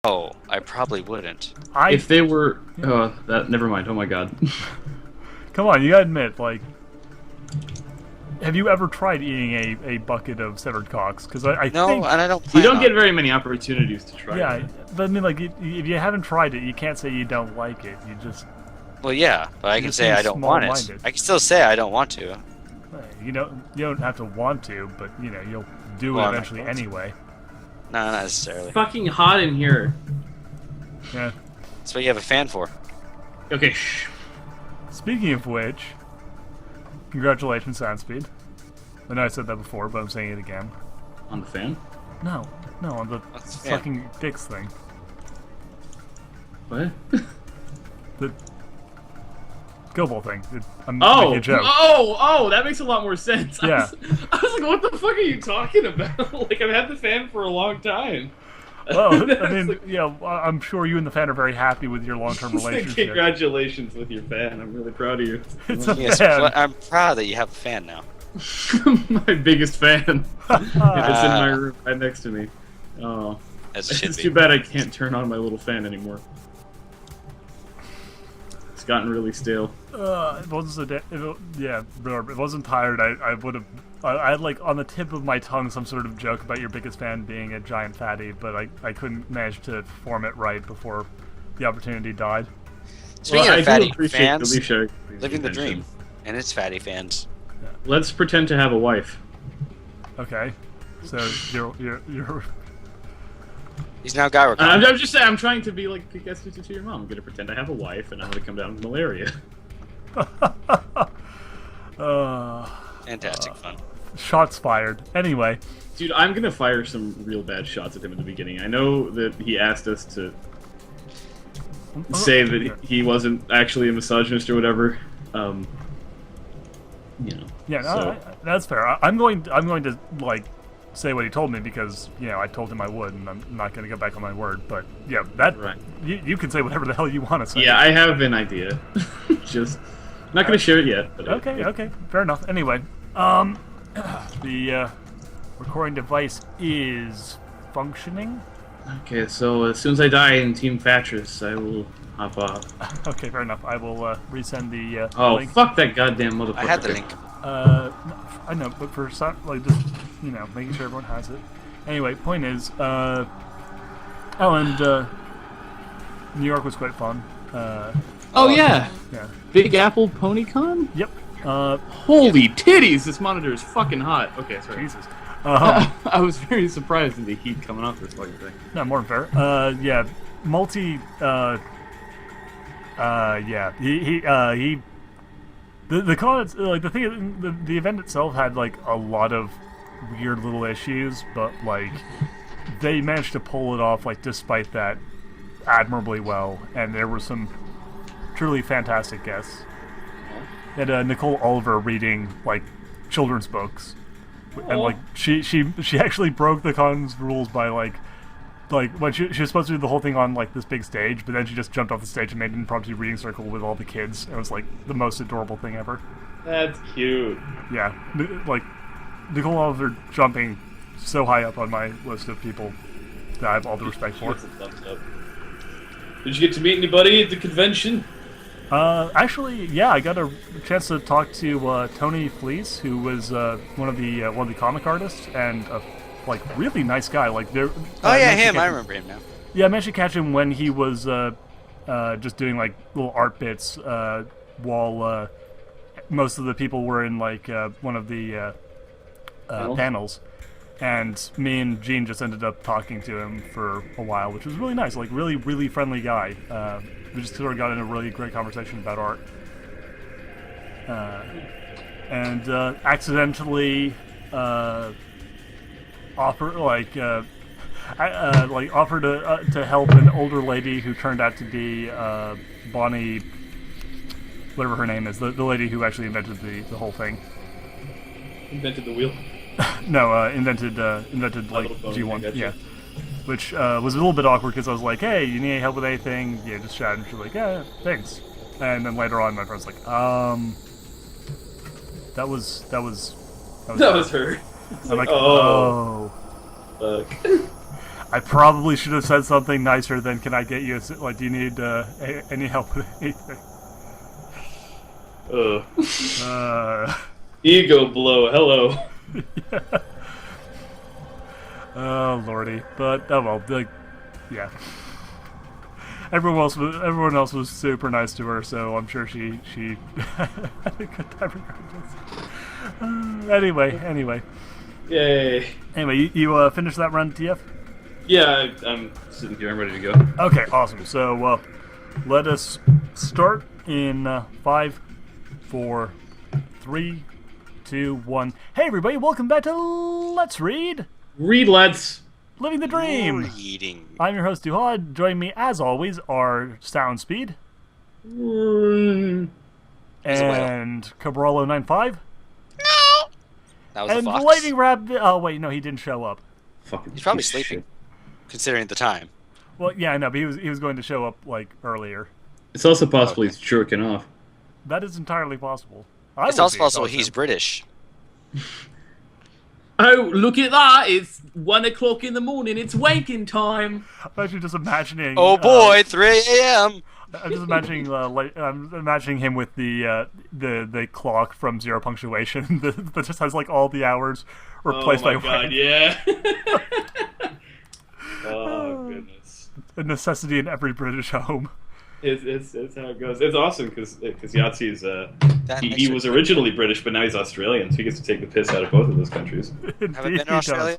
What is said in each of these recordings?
Oh, I probably wouldn't. If they were, never mind. Oh my god. Come on, you gotta admit, like, have you ever tried eating a bucket of severed cocks? Because I No, think, and I don't. You Plan don't on get it. very many opportunities to try. yeah, That. but I mean, like, if you haven't tried it, you can't say you don't like it. You just, Well, yeah, but I You're can just say being I don't want it. small-minded. I can still say I don't want to. you don't have to want to, but you know, you'll do Well, it I'm not eventually going to. anyway. No, not necessarily. Fucking hot in here. Yeah. That's what you have a fan for. Okay, shh. Speaking of which, congratulations, Sandspeed. I know I said that before, but I'm saying it again. On the fan? No, on the What's the fan? fucking dicks thing. What? The Go Bowl thing. I'm making a joke. That makes a lot more sense. Yeah. I was like, what the fuck are you talking about? Like, I've had the fan for a long time. Well, I It's mean, like, yeah, I'm sure you and the fan are very happy with your long-term it's like, relationship. congratulations with your fan. I'm really proud of you. It's a Yes, fan. I'm proud that you have a fan now. My biggest fan. It's in my room right next to me. Oh. As it should It's be. too bad I can't turn on my little fan anymore. It's gotten really stale. It wasn't it wasn't tired. I would have. I had like on the tip of my tongue some sort of joke about your biggest fan being a giant fatty, but I couldn't manage to form it right before the opportunity died. Speaking Well, of I do fatty appreciate fans, Alicia living the attention. dream, and it's fatty fans. Let's pretend to have a wife. Okay, so you're He's now Girokon. I'm just saying, I'm trying to be like Pikachu to your mom. I'm gonna pretend I have a wife and I'm gonna come down with malaria. Fantastic fun. shots fired. Anyway, Dude, I'm gonna fire some real bad shots at him at the beginning. I know that he asked us to say that he wasn't actually a misogynist or whatever. You know. yeah, no, So, that's fair. I'm going to like say what he told me because I told him I would, and I'm not going to go back on my word. But yeah, that Right. you can say whatever the hell you want to say. yeah, I have an idea. Just not gonna share it yet. But Okay, fair enough. Anyway, the recording device is functioning. Okay, so as soon as I die in Team Fatris, I will hop off. Okay, fair enough. I will resend the Oh, link. fuck that goddamn motherfucker. I had the link. I know, but for some, like just making sure everyone has it. Anyway, point is, New York was quite fun. Oh yeah, Yeah. Big Apple PonyCon. Yep. Holy titties! This monitor is fucking hot. Okay, sorry. Jesus. I was very surprised at the heat coming off this fucking thing. No, more than fair. Yeah, multi. Yeah, he. The con, like the thing, the event itself had like a lot of weird little issues, but like they managed to pull it off, like despite that, admirably well. And there were some truly fantastic guests. And Nicole Oliver reading like children's books, and like she actually broke the con's rules by like when she was supposed to do the whole thing on like this big stage, but then she just jumped off the stage and made an impromptu reading circle with all the kids. It was like the most adorable thing ever. That's cute. Yeah, like Nicole Oliver jumping so high up on my list of people that I have all the respect for. That's a thumbs up. Did you get to meet anybody at the convention? Actually, yeah, I got a chance to talk to Tony Fleece, who was one of the comic artists, and a like really nice guy. Like there. Oh yeah, him. I remember him now. Yeah, I managed to catch him when he was just doing like little art bits while most of the people were in like one of the panels. And me and Gene just ended up talking to him for a while, which was really nice. Like really, really friendly guy. We just sort of got in a really great conversation about art. And accidentally offered to help an older lady who turned out to be Bonnie, whatever her name is, the lady who actually invented the whole thing. Invented the wheel. No, invented like little phone, G1. I gotcha. Yeah, which was a little bit awkward because I was like, "Hey, you need any help with anything?" Yeah, just chat. And she's like, "Yeah, thanks." And then later on, my friend's like, that was That was her. I'm like, oh. oh. Fuck. I probably should have said something nicer than, can I get you, like, do you need any help with anything? Ego blow, hello. Oh, lordy. But, oh well, like, yeah. Everyone else was super nice to her, so I'm sure she had a good time regardless. Anyway. Yay. Anyway, you finished that run, TF? Yeah, I'm sitting here. I'm ready to go. Okay, awesome. So, let us start in 5, 4, 3, 2, 1. Hey, everybody! Welcome back to Let's Read. Read, lads. Living the dream. Reading. I'm your host Duhad. Joining me, as always, are Sound Speed and Cabrolo95. No. That was And a fox. Lightning Rabbit. Oh wait, no, he didn't show up. Fucking He's probably piece of sleeping, shit. considering the time. Well, yeah, I know, but he was going to show up like earlier. It's also possible Okay. he's jerking off. That is entirely possible. It's also possible he's British. Oh, look at that! It's 1 o'clock in the morning. It's waking time. I'm actually just imagining. Oh boy, 3 a.m. I'm just imagining. I'm imagining him with the clock from Zero Punctuation that just has like all the hours replaced by God, yeah. Oh goodness. a necessity in every British home. It's how it goes. It's awesome because Yahtzee is he was makes originally British, but now he's Australian, so he gets to take the piss out of both of those countries. Haven't been Indeed in he does. Australia.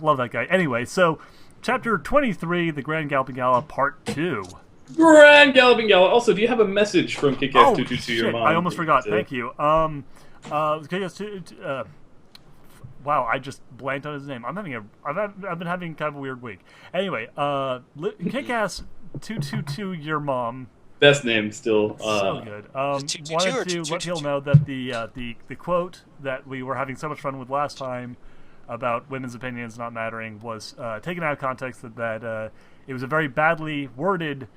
Love that guy. Anyway, so chapter 23, the Grand Galloping Gala, part 2. Grand Galloping Gala. Also, do you have a message from Kick-Ass 222 to your shit, mom? I almost forgot. Thank you. Kick-Ass 2. Wow, I just blanked on his name. I've been having kind of a weird week. Anyway, Kick-Ass 222, your mom. Best name still. So good. Is it 222 or Wanted to let people know that the quote that we were having so much fun with last time about women's opinions not mattering was taken out of context. That it was a very badly worded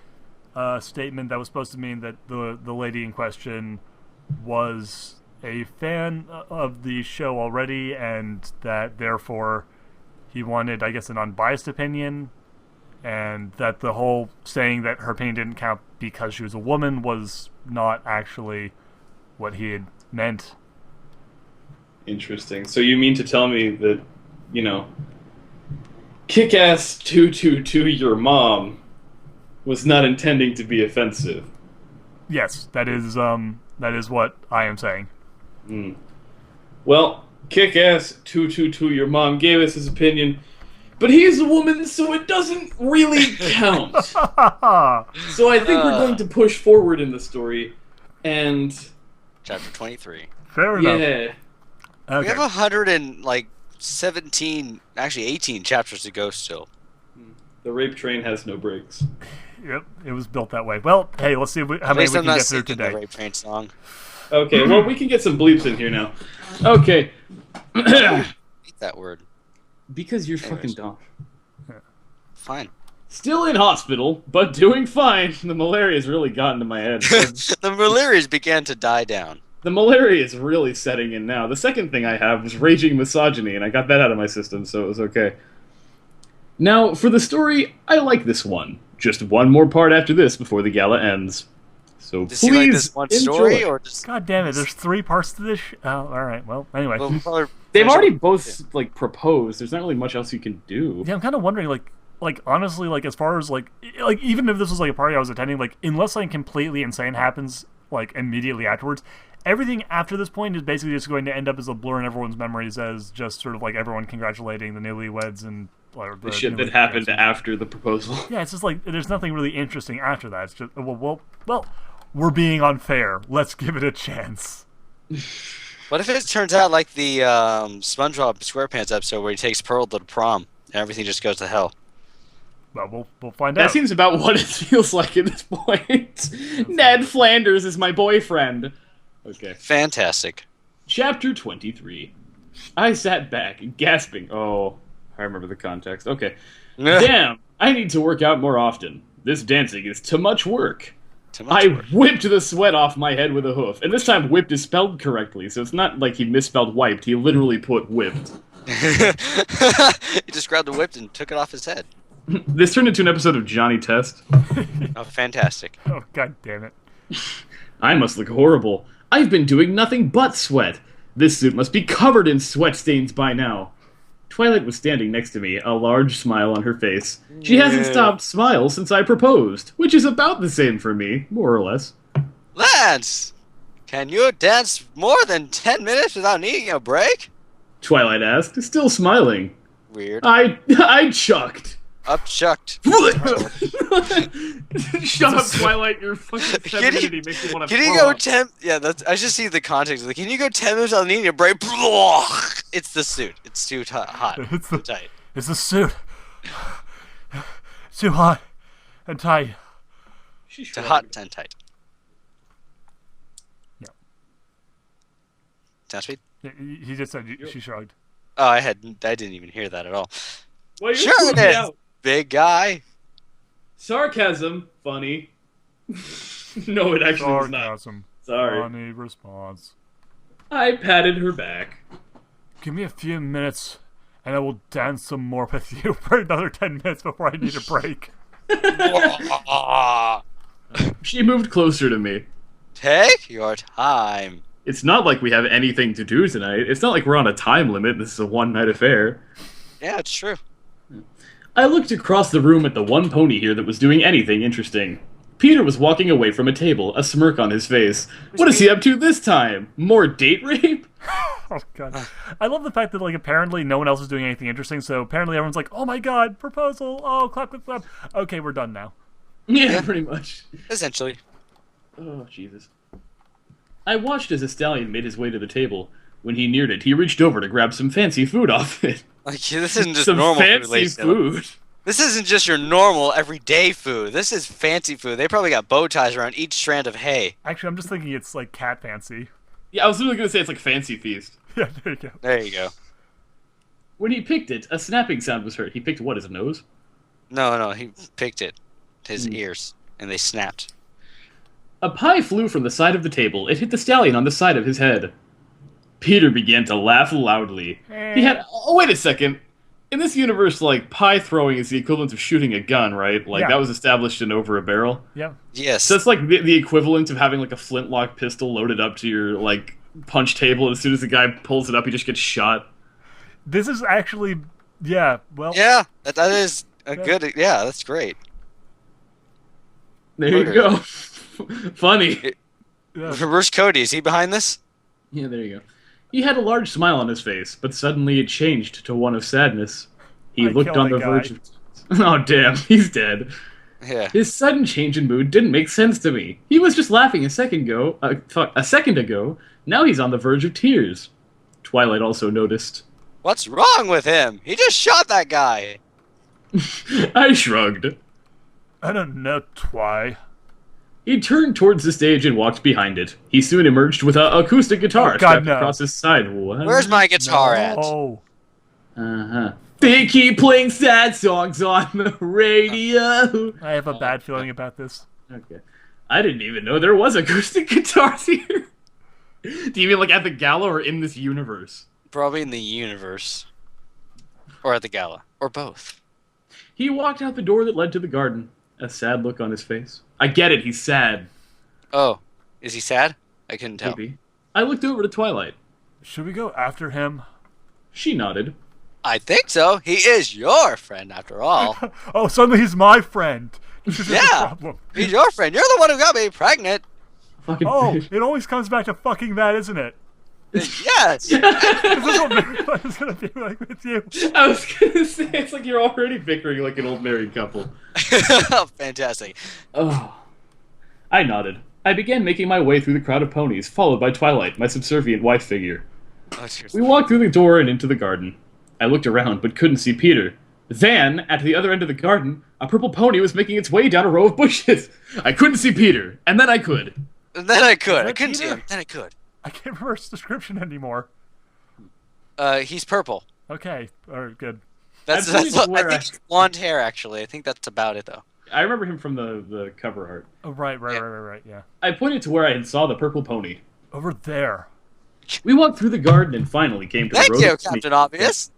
statement that was supposed to mean that the lady in question was a fan of the show already, and that therefore he wanted, I guess, an unbiased opinion. And that the whole saying that her opinion didn't count because she was a woman was not actually what he had meant. Interesting. So you mean to tell me that, Kick-Ass 222, your mom, was not intending to be offensive? Yes, that is what I am saying. Well, Kick-Ass 222, your mom, gave us his opinion. But he's a woman, so it doesn't really count. So I think we're going to push forward in the story, and Chapter 23. Fair enough. yeah, Okay. We have 117, actually 18 chapters to go still. the rape train has no brakes. Yep, it was built that way. Well, hey, let's see how many we can get through The today. Rape Train song. Okay, well, we can get some bleeps in here now. Okay. Hate that word. Because you're Anyways. fucking dumb. Fine. Still in hospital, but doing fine. The malaria's really gotten to my head. The malarias began to die down. The malaria is really setting in now. The second thing I have was raging misogyny, and I got that out of my system, so it was okay. Now, for the story, I like this one. Just one more part after this before the gala ends. So Does please he like this one story, enjoy. or just... God damn it! There's 3 parts to this. Oh, all right. Well, anyway. Well, probably They've finish already up- both proposed. There's not really much else you can do. Yeah, I'm kind of wondering, like honestly, like as far as like even if this was like a party I was attending, like unless something completely insane happens like immediately afterwards, everything after this point is basically just going to end up as a blur in everyone's memories as just sort of like everyone congratulating the newlyweds and The shit that happened after the proposal. Yeah, it's just like there's nothing really interesting after that. It's just well, we're being unfair. Let's give it a chance. What if it turns out like the SpongeBob SquarePants episode where he takes Pearl to the prom and everything just goes to hell? Well, we'll find That out. seems about what it feels like at this point. Ned Flanders is my boyfriend. Okay. Fantastic. Chapter 23. I sat back, gasping. Oh, I remember the context. Okay. Damn, I need to work out more often. This dancing is too much work. Too much I work. whipped the sweat off my head with a hoof. And this time whipped is spelled correctly, so it's not like he misspelled wiped. He literally put whipped. He just grabbed the whip and took it off his head. This turned into an episode of Johnny Test. Oh, fantastic. Oh, god damn it. I must look horrible. I've been doing nothing but sweat. This suit must be covered in sweat stains by now. Twilight was standing next to me, a large smile on her face. She hasn't stopped smile since I proposed, which is about the same for me, more or less. Lance, can you dance more than 10 minutes without needing a break? Twilight asked, still smiling. Weird. I chucked. Upchucked. Shut up, Twilight. Your fucking femininity makes me want to Can you go 10? Yeah, I just see the context. Like, can you go 10 minutes without needing a break? It's the suit. It's too hot. It's Too tight. It's the suit. It's too hot and tight. Too hot and tight. Yeah. Sound speed? He just said she shrugged. Oh, I didn't even hear that at all. Well, you're Sure it calling me is. out. Big guy. Sarcasm. Funny. No, it actually was not. Sarcasm. Sorry. Funny response. I patted her back. Give me a few minutes, and I will dance some more with you for another 10 minutes before I need a break. She moved closer to me. Take your time. It's not like we have anything to do tonight. It's not like we're on a time limit. This is a one-night affair. Yeah, it's true. I looked across the room at the one pony here that was doing anything interesting. Peter was walking away from a table, a smirk on his face. What is he up to this time? More date rape? Oh god. I love the fact that, like, apparently no one else is doing anything interesting, so apparently everyone's like, oh my god, proposal, oh, clap, clap, clap. Okay, we're done now. Yeah, pretty much. Essentially. Oh, Jesus. I watched as a stallion made his way to the table. When he neared it, he reached over to grab some fancy food off it. Like, this isn't just Some normal fancy food, ladies and gentlemen. food. This isn't just your normal, everyday food. This is fancy food. They probably got bow ties around each strand of hay. Actually, I'm just thinking it's like cat fancy. Yeah, I was literally going to say it's like Fancy Feast. Yeah, there you go. There you go. When he picked it, a snapping sound was heard. He picked what, his nose? No, he picked it. His ears. And they snapped. A pie flew from the side of the table. It hit the stallion on the side of his head. Peter began to laugh loudly. He had... Oh, wait a second. In this universe, like, pie throwing is the equivalent of shooting a gun, right? Like, Yeah. that was established in Over a Barrel. Yeah. Yes. So it's like the equivalent of having, like, a flintlock pistol loaded up to your, like, punch table, and as soon as the guy pulls it up, he just gets shot. This is actually, yeah, well... Yeah, that is a good... Yeah, that's great. There you go. Funny. Yeah. Where's Cody? Is he behind this? Yeah, there you go. He had a large smile on his face, but suddenly it changed to one of sadness. He I looked killed on the that verge guy. of... Oh, damn, he's dead. Yeah. His sudden change in mood didn't make sense to me. He was just laughing a second ago. Now he's on the verge of tears. Twilight also noticed. What's wrong with him? He just shot that guy. I shrugged. I don't know, Twy. He turned towards the stage and walked behind it. He soon emerged with an acoustic guitar Oh, God, strapped no. across his side. What? Where's my guitar at? Oh. Uh-huh. They keep playing sad songs on the radio. I have a bad feeling about this. Okay. I didn't even know there was acoustic guitars here. Do you mean like at the Gala or in this universe? Probably in the universe. Or at the gala. Or both. He walked out the door that led to the garden, a sad look on his face. I get it, he's sad. Oh. Is he sad? I couldn't tell. Maybe. I looked over to Twilight. Should we go after him? She nodded. I think so. He is your friend, after all. Oh, suddenly he's my friend. This is the Yeah. problem. He's your friend. You're the one who got me pregnant. Fucking Oh, bitch. it always comes back to fucking that, isn't it? Yes. This is what married life is gonna be like with you. I was gonna say, it's like you're already bickering like an old married couple. Fantastic. Oh. I nodded. I began making my way through the crowd of ponies, followed by Twilight, my subservient wife figure. Oh, cheers. We walked through the door and into the garden. I looked around, but couldn't see Peter. Then, at the other end of the garden, a purple pony was making its way down a row of bushes. I couldn't see Peter, and then I could. And then I could. I that couldn't see Peter? him. Then I could. I can't remember his description anymore. He's purple. Okay, alright, good. That's I believe I where think it's blonde hair, actually. I think that's about it, though. I remember him from the cover art. Oh, right, yeah. I pointed to where I had saw the purple pony. Over there. We walked through the garden and finally came to Thank the road. you, of ponies. Captain Obvious.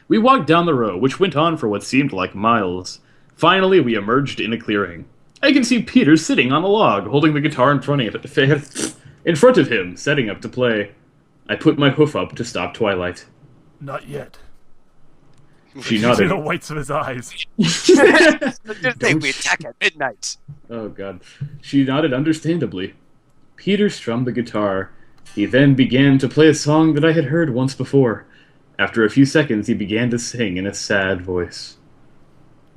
We walked down the row, which went on for what seemed like miles. Finally, we emerged in a clearing. I can see Peter sitting on a log, holding the guitar in front of him, setting up to play. I put my hoof up to stop Twilight. Not yet. She See nodded. the whites of his eyes. Good thing we attack at midnight. Oh, God. She nodded understandably. Peter strummed the guitar. He then began to play a song that I had heard once before. After a few seconds, he began to sing in a sad voice.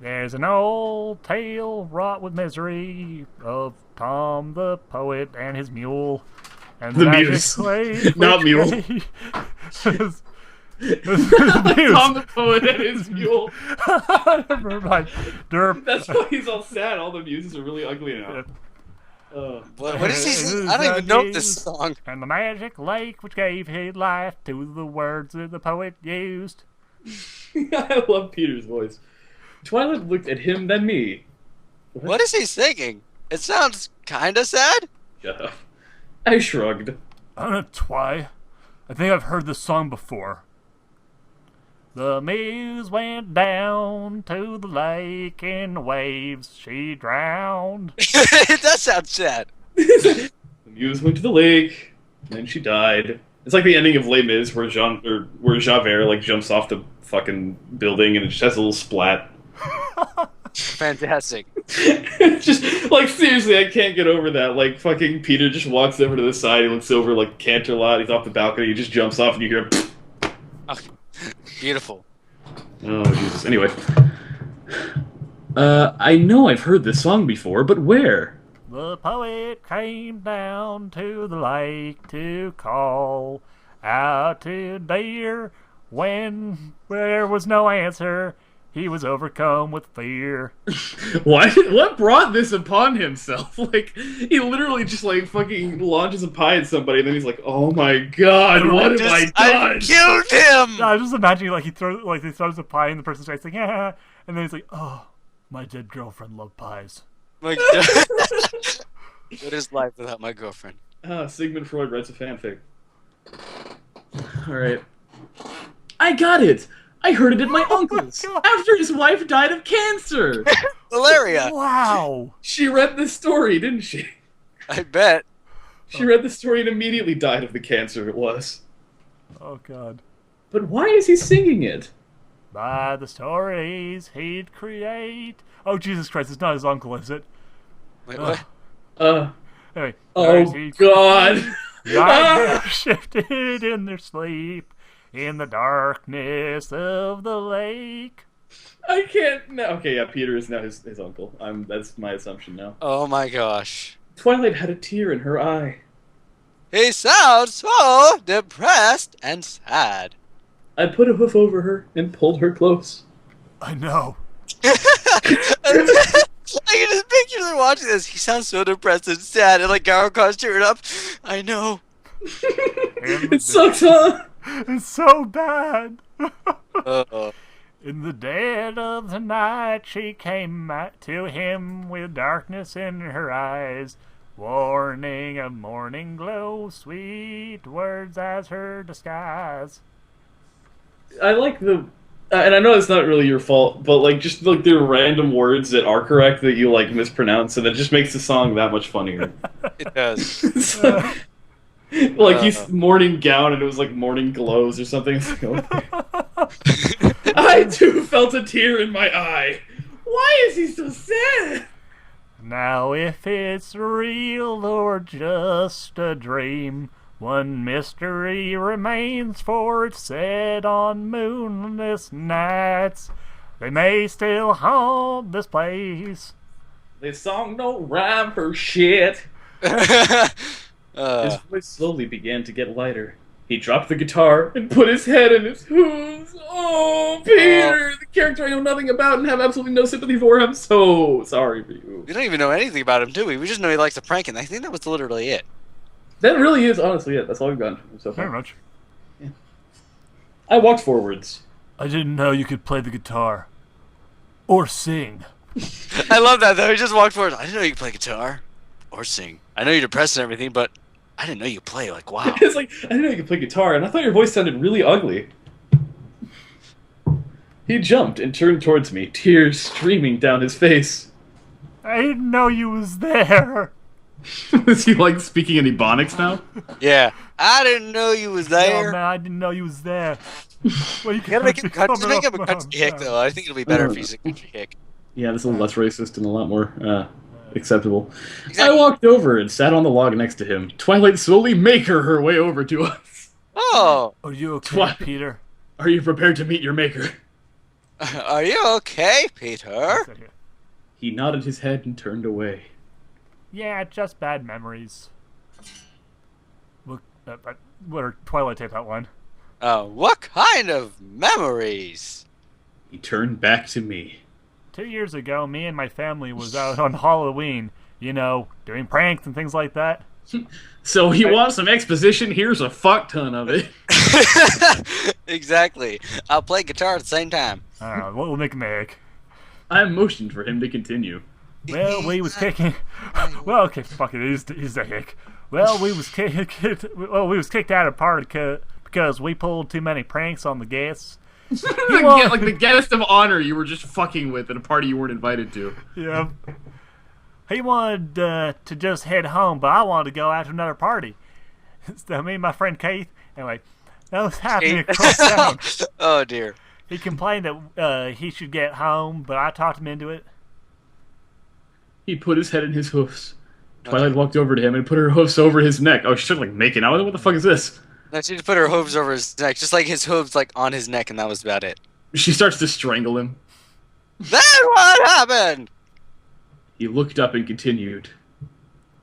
There's an old tale wrought with misery of Tom the poet and his mule. And The magic muse. slave Not which mule. gave- his muse. Tom the poet and his mule. Never mind. Derp. That's why he's all sad. All the muses are really ugly now. What is he singing? I don't even know this song. And the magic lake which gave his life to the words that the poet used. I love Peter's voice. Twilight looked at him, then me. What is he singing? It sounds kinda sad. Shut up. I shrugged. I don't know, Twi. I think I've heard this song before. The muse went down to the lake in the waves. She drowned. It does sound sad. The muse went to the lake, and then she died. It's like the ending of Les Mis, where Javert like jumps off the fucking building and it just has a little splat. Fantastic. Just like seriously, I can't get over that. Like fucking Peter just walks over to the side. He looks over like Canterlot. He's off the balcony. He just jumps off, and you hear him. Okay. Beautiful. Oh Jesus. Anyway, I know I've heard this song before, but where? The poet came down to the lake to call out to deer. When there was no answer, he was overcome with fear. What brought this upon himself? Like he literally just like fucking launches a pie at somebody, and then he's like, "Oh my God, what have I done?" I killed him. I was just imagining he throws a pie in the person's face, like yeah, and then he's like, "Oh, my dead girlfriend loved pies." My God. What is life without my girlfriend? Sigmund Freud writes a fanfic. All right, I got it. I heard it at my uncle's God. after his wife died of cancer. Malaria. Wow. She read this story, didn't she? I bet. She read the story and immediately died of the cancer it was. Oh God. But why is he singing it? By the stories he'd create. Oh Jesus Christ! It's not his uncle, is it? Wait, what? Anyway. Oh stories he'd God. create, nightmares shifted in their sleep. In the darkness of the lake. I can't. No. Okay, yeah, Peter is now his uncle. That's my assumption now. Oh my gosh. Twilight had a tear in her eye. He sounds so depressed and sad. I put a hoof over her and pulled her close. I know. I can just picture them watching this. He sounds so depressed and sad, and like Girokon's tearing up. I know. It sucks, huh? It's so bad. Uh-oh. In the dead of the night, she came to him with darkness in her eyes, warning a morning glow, sweet words as her disguise. I like the, and I know it's not really your fault, but like just like the random words that are correct that you like mispronounce, and it just makes the song that much funnier. It does. So, like he's morning gown, and it was like morning glows or something. It's like, okay. I too felt a tear in my eye. Why is he so sad? Now if it's real or just a dream, one mystery remains, for it's said on moonless nights they may still haunt this place. This song don't rhyme for shit. His voice slowly began to get lighter. He dropped the guitar and put his head in his hooves. Oh, Peter, the character I know nothing about and have absolutely no sympathy for. I'm so sorry for you. We don't even know anything about him, do we? We just know he likes to prank, and I think that was literally it. That really is honestly it. That's all we've gotten so far. Very much. Yeah. I walked forwards. I didn't know you could play the guitar. Or sing. I love that, though. He just walked forward. I didn't know you could play guitar or sing. I know you're depressed and everything, but I didn't know you play. Like, wow. It's like, I didn't know you could play guitar, and I thought your voice sounded really ugly. He jumped and turned towards me, tears streaming down his face. I didn't know you was there. Is he like speaking in Ebonics now? Yeah. I didn't know you was Oh there. man, I didn't know you was there. Well, You gotta make him just make him a country hick, though. I think it'll be better if he's a country hick. Yeah, this is a little less racist and a lot more acceptable. Exactly. I walked over and sat on the log next to him. Twilight slowly maker her way over to us. Oh, Are you okay, What? Peter? Are you prepared to meet your maker? are you okay, Peter? He nodded his head and turned away. Yeah, just bad memories. Look, what Twilight tape that one? What kind of memories? He turned back to me. 2 years ago, me and my family was out on Halloween, you know, doing pranks and things like that. So you want some exposition? Here's a fuck ton of it. Exactly. I'll play guitar at the same time. I don't know, we'll make a make. I motioned for him to continue. Well, we was kicking. Well, okay, fuck it, he's a hick. Well, we was kicked out of party because we pulled too many pranks on the guests. Like the guest of honor you were just fucking with at a party you weren't invited to. Yeah. He wanted to just head home, but I wanted to go out to another party. So me and my friend Keith, anyway, that was happening across town. Oh dear. He complained that he should get home, but I talked him into it. He put his head in his hoofs. Twilight walked over to him and put her hoofs over his neck. Oh, she started like making out with him? What the fuck is this? No, she just put her hooves over his neck, just like his hooves like on his neck, and that was about it. She starts to strangle him. That's what happened! He looked up and continued.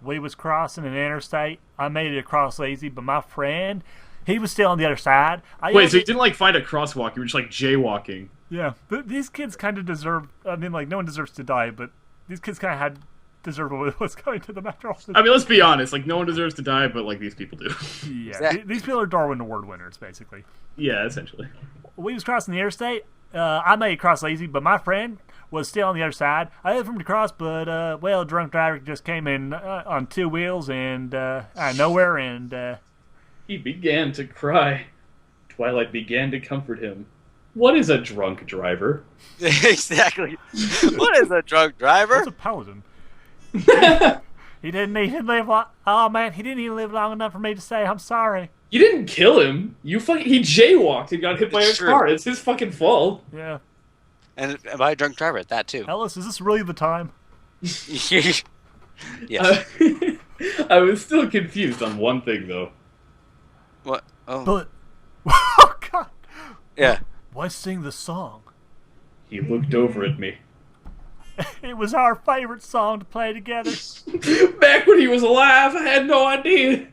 We was crossing an interstate. I made it across easy, but my friend, he was still on the other side. Wait, so you didn't like find a crosswalk, you were just like jaywalking. Yeah, but these kids kind of deserve, I mean, like, no one deserves to die, but these kids kind of deserve what was going to them after all. I mean, let's be honest, like, no one deserves to die, but like, these people do. Yeah, Exactly. these people are Darwin Award winners, basically. Yeah, essentially. We was crossing the interstate. I made it cross easy, but my friend was still on the other side. I had him to cross, but, well, a drunk driver just came in on two wheels and out of nowhere, and... He began to cry. Twilight began to comfort him. What is a drunk driver? Exactly. What is a drunk driver? What's a paladin? He didn't even live long... Oh, man, he didn't even live long enough for me to say, I'm sorry. You didn't kill him. He jaywalked and got hit by a It's true. car. It's his fucking fault. Yeah. And by a drunk driver at that, too. Ellis, is this really the time? Yes. I was still confused on one thing, though. What? Oh. But... Oh, God. Yeah. Why sing the song? He looked over at me. It was our favorite song to play together. Back when he was alive, I had no idea.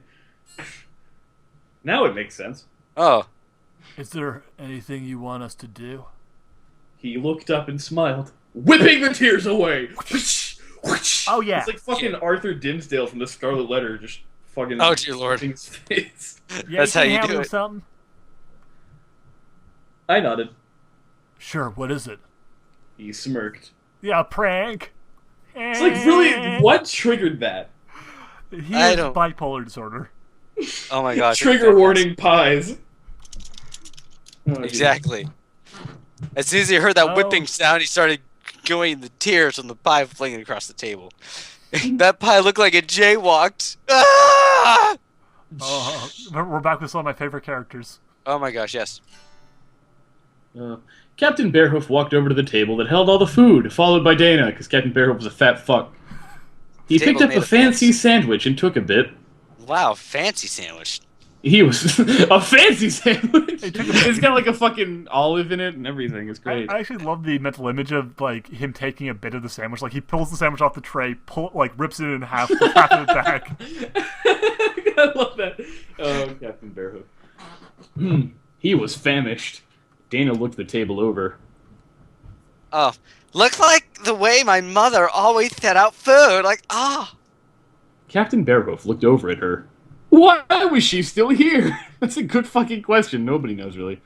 Now it makes sense. Oh. Is there anything you want us to do? He looked up and smiled, whipping the tears away. Oh, yeah. It's like fucking Arthur Dimmesdale from the Scarlet Letter, just fucking. Oh, dear Lord. His face. Yeah, That's how you handle do it. Something? I nodded. Sure, what is it? He smirked. Yeah, a prank. It's like, really, what triggered that? He I has don't- bipolar disorder. Oh my gosh. Trigger warning, pies. Oh, Exactly. As soon as he heard that Oh. whipping sound, he started going the tears from the pie flinging across the table. That pie looked like it jaywalked. Ah! Oh, we're back with some of my favorite characters. Oh my gosh, yes. Captain Bearhoof walked over to the table that held all the food, followed by Dana, because Captain Bearhoof was a fat fuck. He Table picked up made a of fancy fans. sandwich and took a bit. Wow, fancy sandwich. He was a fancy sandwich. He took a- It's got like a fucking olive in it and everything. It's I great. actually love the mental image of like him taking a bit of the sandwich. Like he pulls the sandwich off the tray, rips it in half, half of it back. I love that. Oh, Captain Bearhoof. He was famished. Dana looked the table over. Oh, looks like the way my mother always set out food. Like, ah. Captain Bearhoof looked over at her. Why was she still here? That's a good fucking question. Nobody knows, really.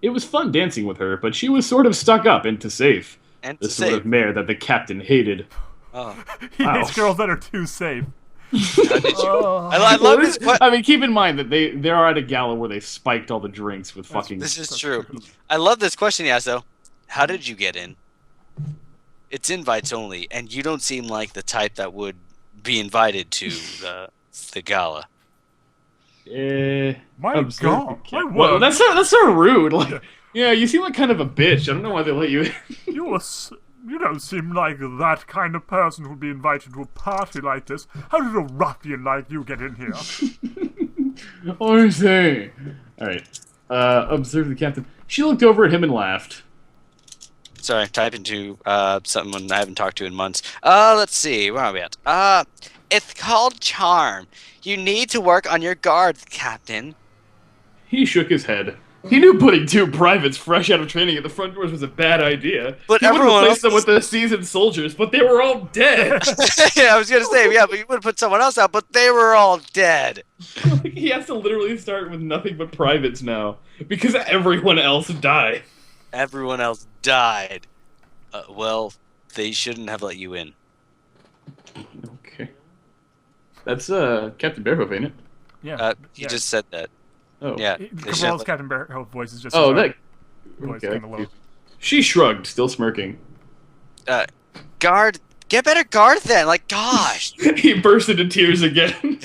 It was fun dancing with her, but she was sort of stuck up and too safe. And The to sort say, of mare that the captain hated. oh, He Wow. hates girls that are too safe. How did you? Oh. I love this. I mean, keep in mind that they are at a gala where they spiked all the drinks with fucking. This is true. I love this question he asked though. How did you get in? It's invites only, and you don't seem like the type that would be invited to the gala. My observe God, the I cat. Well, won't. that's so rude. Like, yeah, you seem like kind of a bitch. I don't know why they let you in. You don't seem like that kind of person who'd be invited to a party like this. How did a ruffian like you get in here? I say. All right. Observe the captain. She looked over at him and laughed. Sorry, type into someone I haven't talked to in months. Let's see, where are we at? It's called charm. You need to work on your guards, Captain. He shook his head. He knew putting two privates fresh out of training at the front doors was a bad idea. But he would everyone replace them else- with the seasoned soldiers, but they were all dead. Yeah, I was gonna say, yeah, but you would have put someone else out, but they were all dead. He has to literally start with nothing but privates now because everyone else died. Everyone else died. Well, they shouldn't have let you in. Okay. That's Captain Bearhoof, ain't it? Yeah. He just said that. Oh. Yeah. They Cabral's shouldn't let- Captain Bearhoof voice is just Oh, his that. voice Okay. kind of low. She shrugged, still smirking. guard, get better guard then. Like, gosh. He burst into tears again.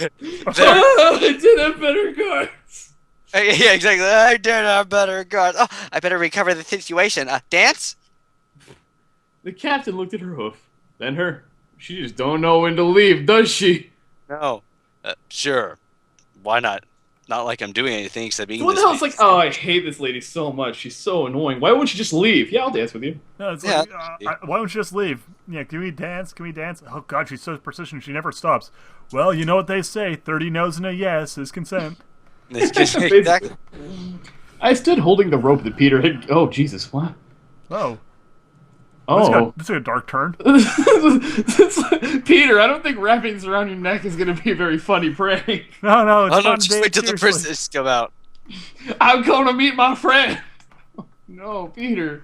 Oh, I did have better guards. Yeah, exactly. I did have better guard. Oh, I better recover the situation. Dance? The captain looked at her hoof, then her. She just don't know when to leave, does she? No. Sure. Why not? Not like I'm doing anything except being What the this hell? It's like, oh, I hate this lady so much. She's so annoying. Why wouldn't she just leave? Yeah, I'll dance with you. No, it's Yeah. like, why don't you just leave? Yeah, can we dance? Can we dance? Oh God, she's so persistent. She never stops. Well, you know what they say: 30 no's and a yes is consent. exactly. I stood holding the rope that Peter had. Oh, Jesus, what? Oh, Oh. this is a dark turn. Peter, I don't think wrapping this around your neck is going to be a very funny prank. No, it's Oh no, fun, just Dave, wait till the seriously. prisoners come out. I'm going to meet my friend. No, Peter.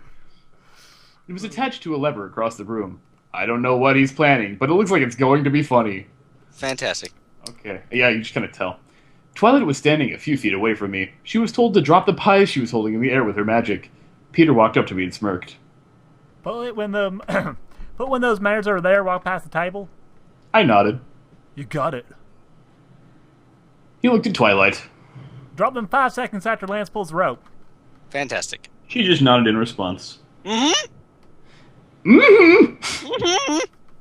It was attached to a lever across the room. I don't know what he's planning, but it looks like it's going to be funny. Fantastic. Okay. Yeah, you just kind of tell. Twilight was standing a few feet away from me. She was told to drop the pies she was holding in the air with her magic. Peter walked up to me and smirked. But when those manners are there, walk past the table. I nodded. You got it. He looked at Twilight. Drop them 5 seconds after Lance pulls the rope. Fantastic. She just nodded in response. Mm-hmm.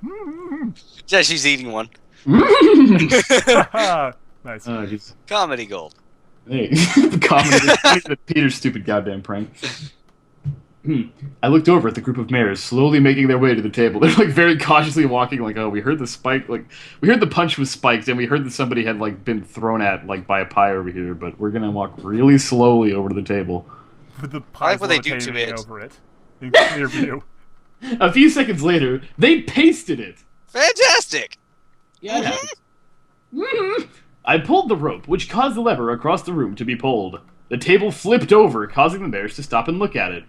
Mm-hmm. Yeah, she's eating one. Nice. Oh, jeez. Comedy gold. Hey, comedy. Peter's stupid goddamn prank. I looked over at the group of mares, slowly making their way to the table. They're like very cautiously walking, like, oh, we heard the spike, like, we heard the punch was spiked, and we heard that somebody had like been thrown at like by a pie over here. But we're gonna walk really slowly over to the table. With the I like pies what they do to levitating it. over it. In clear view. A few seconds later, they pasted it. Fantastic. Yeah, it happened. I pulled the rope, which caused the lever across the room to be pulled. The table flipped over, causing the mares to stop and look at it.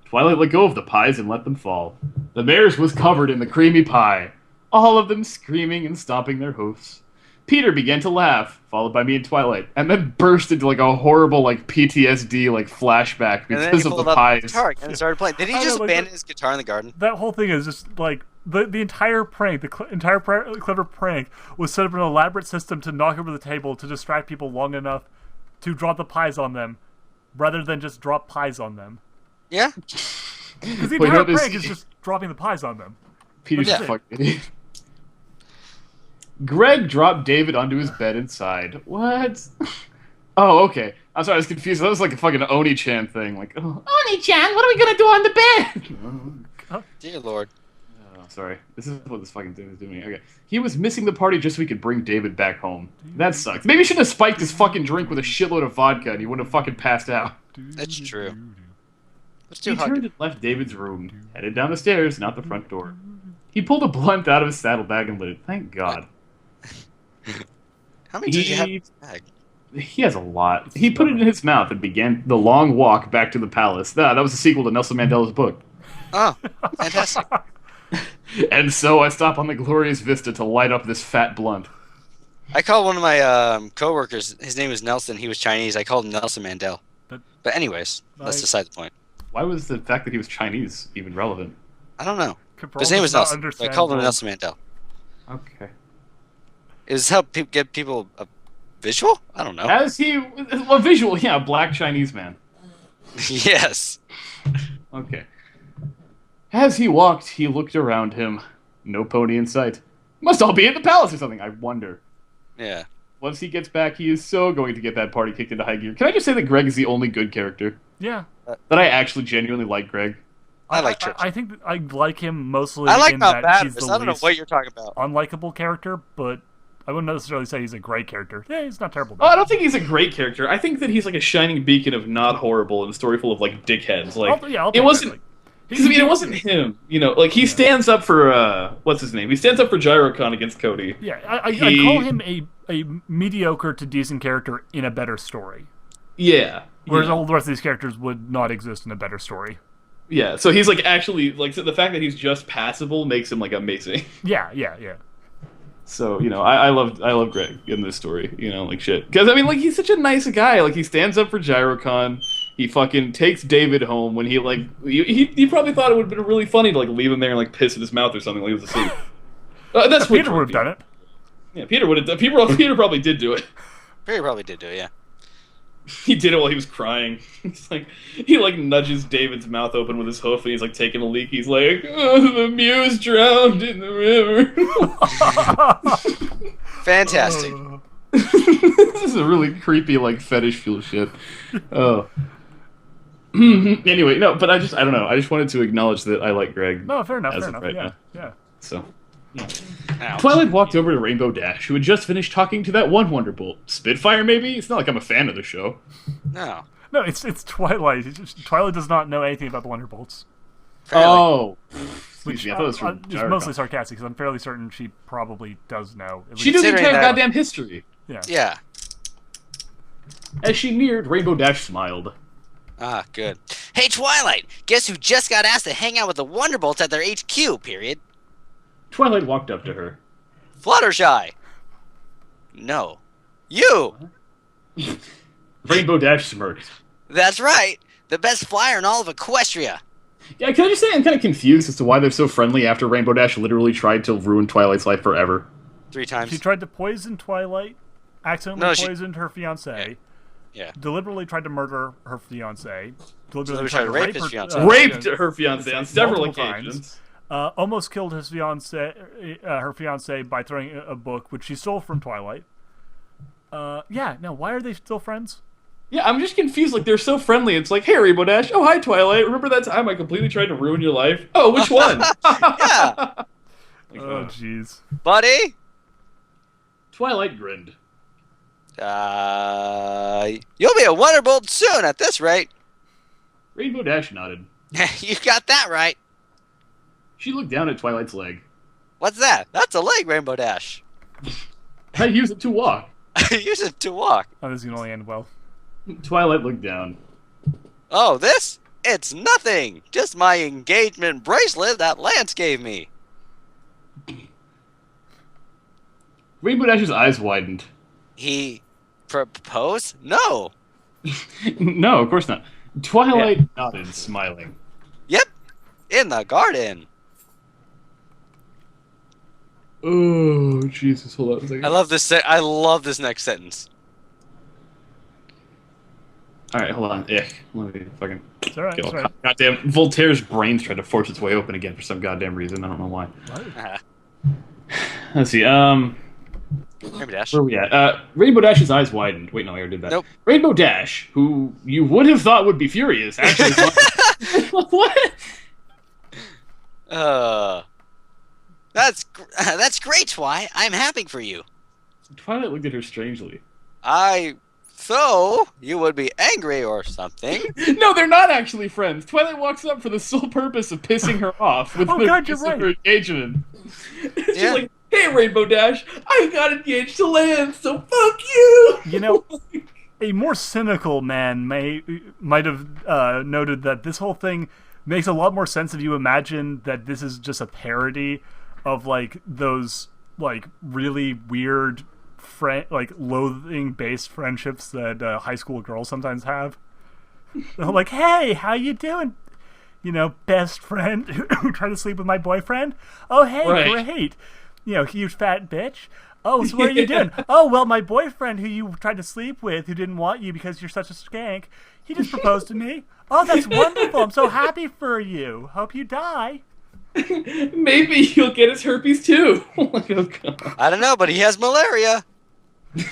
Twilight let go of the pies and let them fall. The mares was covered in the creamy pie, all of them screaming and stomping their hoofs. Peter began to laugh, followed by me and Twilight, and then burst into like a horrible like PTSD like flashback And then because he of pulled the out pies. guitar and started playing. Did he I know, just like, abandon his guitar in the garden? That whole thing is just like the entire prank, entire clever prank was set up an elaborate system to knock over the table to distract people long enough to drop the pies on them, rather than just drop pies on them. Yeah. Because the Wait, entire no, this- prank is just dropping the pies on them. Peter's Yeah. a fucking idiot. Greg dropped David onto his bed and sighed. What? Oh, okay. I'm sorry, I was confused. That was like a fucking Oni-chan thing. Like, oh, Oni-chan, what are we gonna do on the bed? Dear Lord. Oh, sorry. This is what this fucking thing is doing. Okay. He was missing the party just so we could bring David back home. That sucks. Maybe he should have spiked his fucking drink with a shitload of vodka and he wouldn't have fucking passed out. That's true. Let's He do turned hug. and left David's room, headed down the stairs and out the front door. He pulled a blunt out of his saddlebag and lit it. Thank God. How many did you have in He- his bag? He has a lot. He put it in his mouth and began the long walk back to the palace. That was a sequel to Nelson Mandela's book. Oh, fantastic. And so I stop on the glorious vista to light up this fat blunt. I called one of my coworkers. His name was Nelson. He was Chinese. I called him Nelson Mandel. But anyways, that's beside the point. Why was the fact that he was Chinese even relevant? I don't know. Cabral His name was does not Nelson. I understand called him world. Nelson Mandel. Okay. It was help get people a visual. I don't know. As he, a visual, yeah, a black Chinese man. Yes. Okay. As he walked, he looked around him. No pony in sight. Must all be at the palace or something, I wonder. Yeah. Once he gets back, he is so going to get that party kicked into high gear. Can I just say that Greg is the only good character? Yeah. That I actually genuinely like Greg. I like Trips. I think that I like him mostly I like in Mount that he's Badness. the I don't know least what you're talking about. unlikable character, but I wouldn't necessarily say he's a great character. Yeah, he's not terrible. Oh, I don't think he's a great character. I think that he's like a shining beacon of not horrible in a story full of like dickheads. Like I'll it take wasn't. that, like, Because I mean, it wasn't him. You know, like he stands up for what's his name? He stands up for Girokon against Cody. Yeah, I call him a mediocre to decent character in a better story. Yeah. Whereas all the rest of these characters would not exist in a better story. Yeah, so he's like actually like so the fact that he's just passable makes him like amazing. Yeah. So you know, I love Greg in this story. You know, like shit. Because I mean, like he's such a nice guy. Like he stands up for Girokon. He fucking takes David home when he like he probably thought it would have been really funny to like leave him there and like piss in his mouth or something while he was asleep. That's what Peter would have done it. Yeah, Peter would have done. Peter probably did do it. Peter probably did do it. Yeah. He did it while he was crying. He's like he like nudges David's mouth open with his hoof, and he's like taking a leak. He's like, oh, the muse drowned in the river. Fantastic. This is a really creepy like fetish fuel shit. Oh. Anyway, no, but I don't know. I just wanted to acknowledge that I like Greg. No, fair enough. as Fair of enough. right Yeah, now. yeah. So. Yeah. Ouch. Twilight walked over to Rainbow Dash, who had just finished talking to that one Wonderbolt. Spitfire, maybe? It's not like I'm a fan of the show. No. No, it's Twilight. Twilight does not know anything about the Wonderbolts. Fairly. Oh. Which Excuse me, I thought it was from is Gyrocon. mostly sarcastic, because I'm fairly certain she probably does know. At She least- knew the Considering entire that- goddamn history. Yeah. Yeah. As she neared, Rainbow Dash smiled. Ah, good. Hey, Twilight! Guess who just got asked to hang out with the Wonderbolts at their HQ, period? Twilight walked up to her. Fluttershy! No. You! Rainbow Dash smirked. That's right! The best flyer in all of Equestria! Yeah, can I just say I'm kind of confused as to why they're so friendly after Rainbow Dash literally tried to ruin Twilight's life forever. 3 times. She tried to poison Twilight, accidentally No, she- poisoned her fiancé, Yeah. deliberately tried to murder her fiancé, deliberately tried to rape his fiancée. Raped her fiancé on several multiple occasions. almost killed his fiancé, her fiancé, by throwing a book which she stole from Twilight. Why are they still friends? Yeah, I'm just confused. Like, they're so friendly. It's like, hey, Rainbow Dash. Oh, hi, Twilight. Remember that time I completely tried to ruin your life? Oh, which one? Yeah! Like, Oh, jeez. Buddy? Twilight grinned. You'll be a Wonderbolt soon at this rate. Rainbow Dash nodded. You got that right. She looked down at Twilight's leg. What's that? That's a leg, Rainbow Dash. I use it to walk. Use it to walk. Oh, this is gonna only end well. Twilight looked down. Oh, this? It's nothing. Just my engagement bracelet that Lance gave me. Rainbow Dash's eyes widened. He proposed? No. No, of course not. Twilight nodded, smiling. Yep. In the garden. Oh, Jesus, hold on a second. I love this. I love this next sentence. Alright, hold on. Yeah, let me fucking... It's alright, get it's all- alright. Goddamn, Voltaire's brain's trying to force its way open again for some goddamn reason. I don't know why. What? Let's see, Rainbow Dash. where are we at? Rainbow Dash's eyes widened. Wait, no, I already did that. Nope. Rainbow Dash, who you would have thought would be furious, actually... What? That's great, Twy. I'm happy for you. Twilight looked at her strangely. So you would be angry or something. No, they're not actually friends. Twilight walks up for the sole purpose of pissing her off with Oh, the God, you're kiss of right. her engagement. She's Yeah. like, hey, Rainbow Dash, I got engaged to Lance, so fuck you! You know, a more cynical man might have noted that this whole thing makes a lot more sense if you imagine that this is just a parody of like those like really weird loathing-based friendships that high school girls sometimes have. They're like, "Hey, how you doing? Best friend who tried to sleep with my boyfriend. Oh, hey, Right. great. Huge fat bitch. Oh, so what are you doing? Oh, well, my boyfriend who you tried to sleep with, who didn't want you because you're such a skank, he just proposed to me. Oh, that's wonderful. I'm so happy for you. Hope you die." Maybe he'll get his herpes too. Like, oh, God. I don't know, but he has malaria.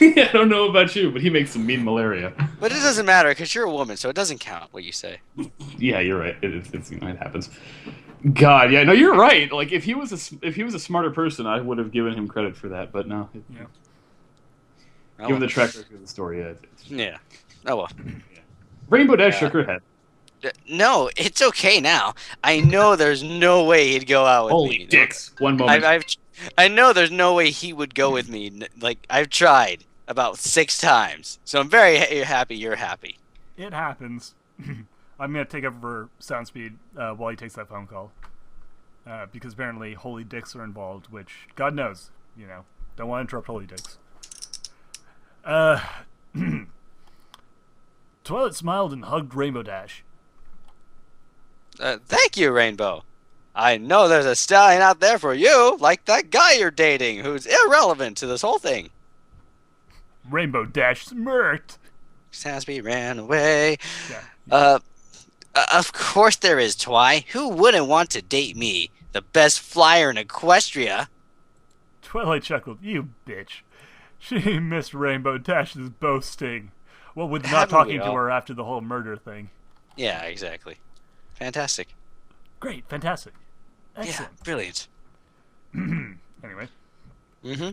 I don't know about you, but he makes some mean malaria. But it doesn't matter because you're a woman, so it doesn't count what you say. Yeah, you're right. It happens. God, yeah, no, you're right. Like if he was a smarter person, I would have given him credit for that. But no, Yeah. given the track record of the story, Yeah. Oh well. Rainbow Dash shook her head. No, it's okay now. I know there's no way he'd go out with me. Holy dicks! One moment. I know there's no way he would go with me. Like I've tried about 6 times, so I'm very happy you're happy. It happens. I'm going to take over for sound speed while he takes that phone call. Because apparently holy dicks are involved, which, God knows, don't want to interrupt holy dicks. Twilight smiled and hugged Rainbow Dash. Thank you, Rainbow. I know there's a stallion out there for you, like that guy you're dating, who's irrelevant to this whole thing. Rainbow Dash smirked. Sansby ran away. Yeah. Of course there is, Twy. Who wouldn't want to date me, the best flyer in Equestria? Twilight chuckled. You bitch. She missed Rainbow Dash's boasting. What with not Haven't talking we to all? her after the whole murder thing. Yeah, exactly. Fantastic. Great, fantastic. Excellent. Yeah, brilliant. Anyway. Mm-hmm. I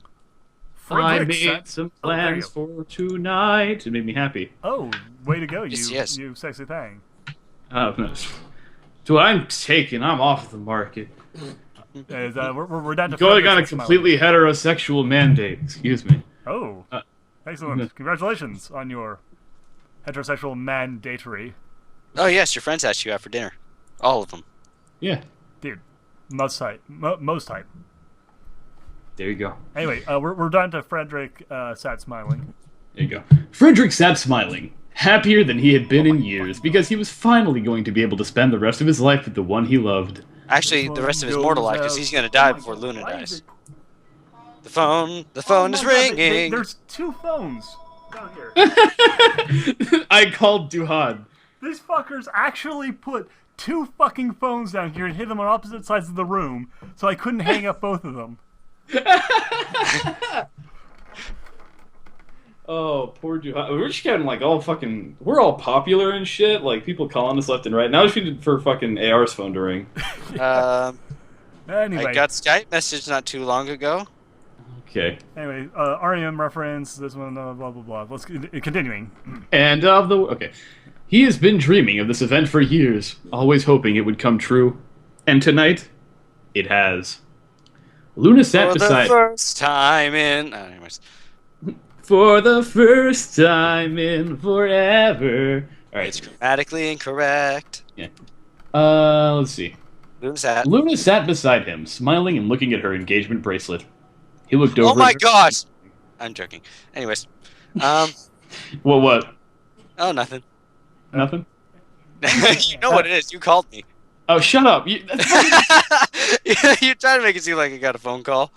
Frederick made sat- some Oh, there you plans for tonight. It made me happy. Oh, way to go, Yes. you sexy thing. So I'm off the market. We're down to Going Frederick on a six miles. completely heterosexual mandate. Excuse me. Oh, excellent! Congratulations on your heterosexual mandatory, Oh, yes, your friends asked you out for dinner. All of them. Yeah. dude. Most type. There you go. Anyway, we're down to Frederick sat smiling. There you go. Frederick sat smiling, happier than he had been in years, because he was finally going to be able to spend the rest of his life with the one he loved. Actually, the rest of his mortal life, because he's going to die before Luna dies. The phone is ringing. There's 2 phones down here. I called Duhad. These fuckers actually put 2 fucking phones down here and hid them on opposite sides of the room, so I couldn't hang up both of them. Oh, poor Duhad. We're just getting like all fucking. We're all popular and shit. Like people calling us left and right. Now we should for fucking AR's phone to ring. Anyway, I got Skype message not too long ago. Okay. Anyway, REM reference, this one, blah, blah, blah. Let's continuing. And okay. He has been dreaming of this event for years, always hoping it would come true. And tonight, it has. Luna sat For the beside. first time in. Anyways. For the first time in forever. All right. It's grammatically incorrect. Yeah. Let's see. Luna sat. Luna sat beside him, smiling and looking at her engagement bracelet. He looked over. Oh my at her- gosh! I'm joking. Anyways. What? Oh, nothing. Nothing? You know what it is. You called me. Oh, shut up. You're trying to make it seem like I got a phone call.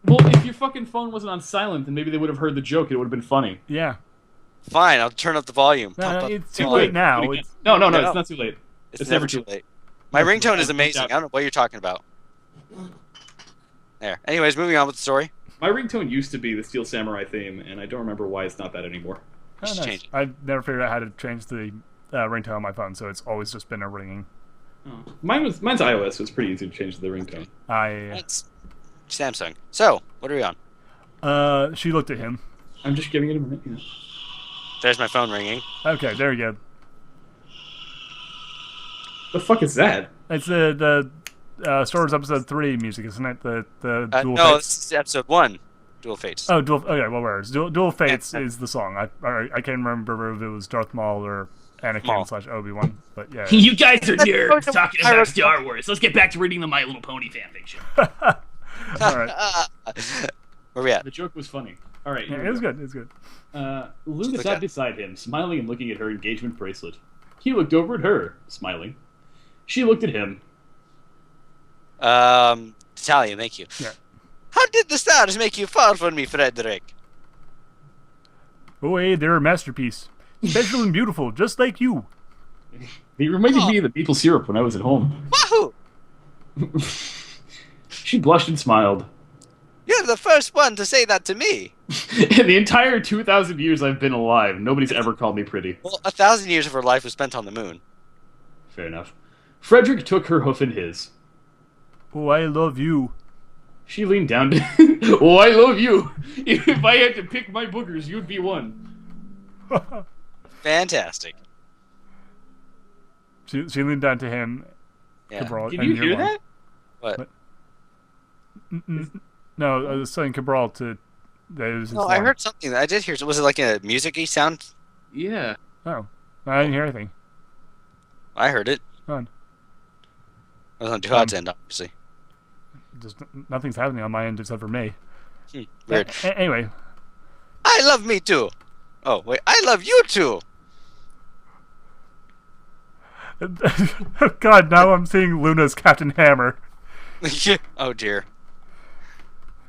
Well, if your fucking phone wasn't on silent, then maybe they would have heard the joke. It would have been funny. Yeah. Fine, I'll turn up the volume. No, Pump up it's the too volume. late now. Do it again. It's, No, No. it's not too late. It's never too late. My ringtone is amazing. I don't know what you're talking about. There. Anyways, moving on with the story. My ringtone used to be the Steel Samurai theme, and I don't remember why it's not that anymore. oh, should nice. change it. I've never figured out how to change the ringtone on my phone, so it's always just been a ringing. Oh. Mine's iOS, so it's pretty easy to change the ringtone. It's Samsung. So, what are we on? She looked at him. I'm just giving it a minute. There's my phone ringing. Okay, there you go. The fuck is that? It's the Star Wars Episode 3 music, isn't it? The Dual No, Fates. this is episode 1. Dual Fates. Oh, okay, well, where is Dual Fates is the song. I can't remember if it was Darth Maul or Anakin Maul. / Obi-Wan, but yeah. You guys are nerds no, talking I about was- Star Wars. Let's get back to reading the My Little Pony fanfiction. All right. Where we at? The joke was funny. All right. Yeah, here it we was go. good. It was good. Luna Just sat look beside him, smiling and looking at her engagement bracelet. He looked over at her, smiling. She looked at him. Italian, thank you. Yeah. How did the stars make you fall for me, Frederick? Oh, hey, they're a masterpiece. Special and beautiful, just like you. He reminded me of the maple syrup when I was at home. Wahoo! She blushed and smiled. You're the first one to say that to me. In the entire 2,000 years I've been alive, nobody's ever called me pretty. Well, 1,000 years of her life was spent on the moon. Fair enough. Frederick took her hoof in his. Oh, I love you. She leaned down to... Oh, I love you! If I had to pick my boogers, you'd be one. Fantastic. She leaned down to him. Yeah. Cabral, Can and you you're hear one. that? What? No, I was saying Cabral to... That was his No, I line. heard something. I did hear. Was it like a music-y sound? Yeah. Oh, I didn't hear anything. I heard it. None. I was on Duhad's end, obviously. Just nothing's happening on my end except for me. Weird. Anyway, I love me too. Oh, wait. I love you too. God, now I'm seeing Luna's Captain Hammer. Oh, dear.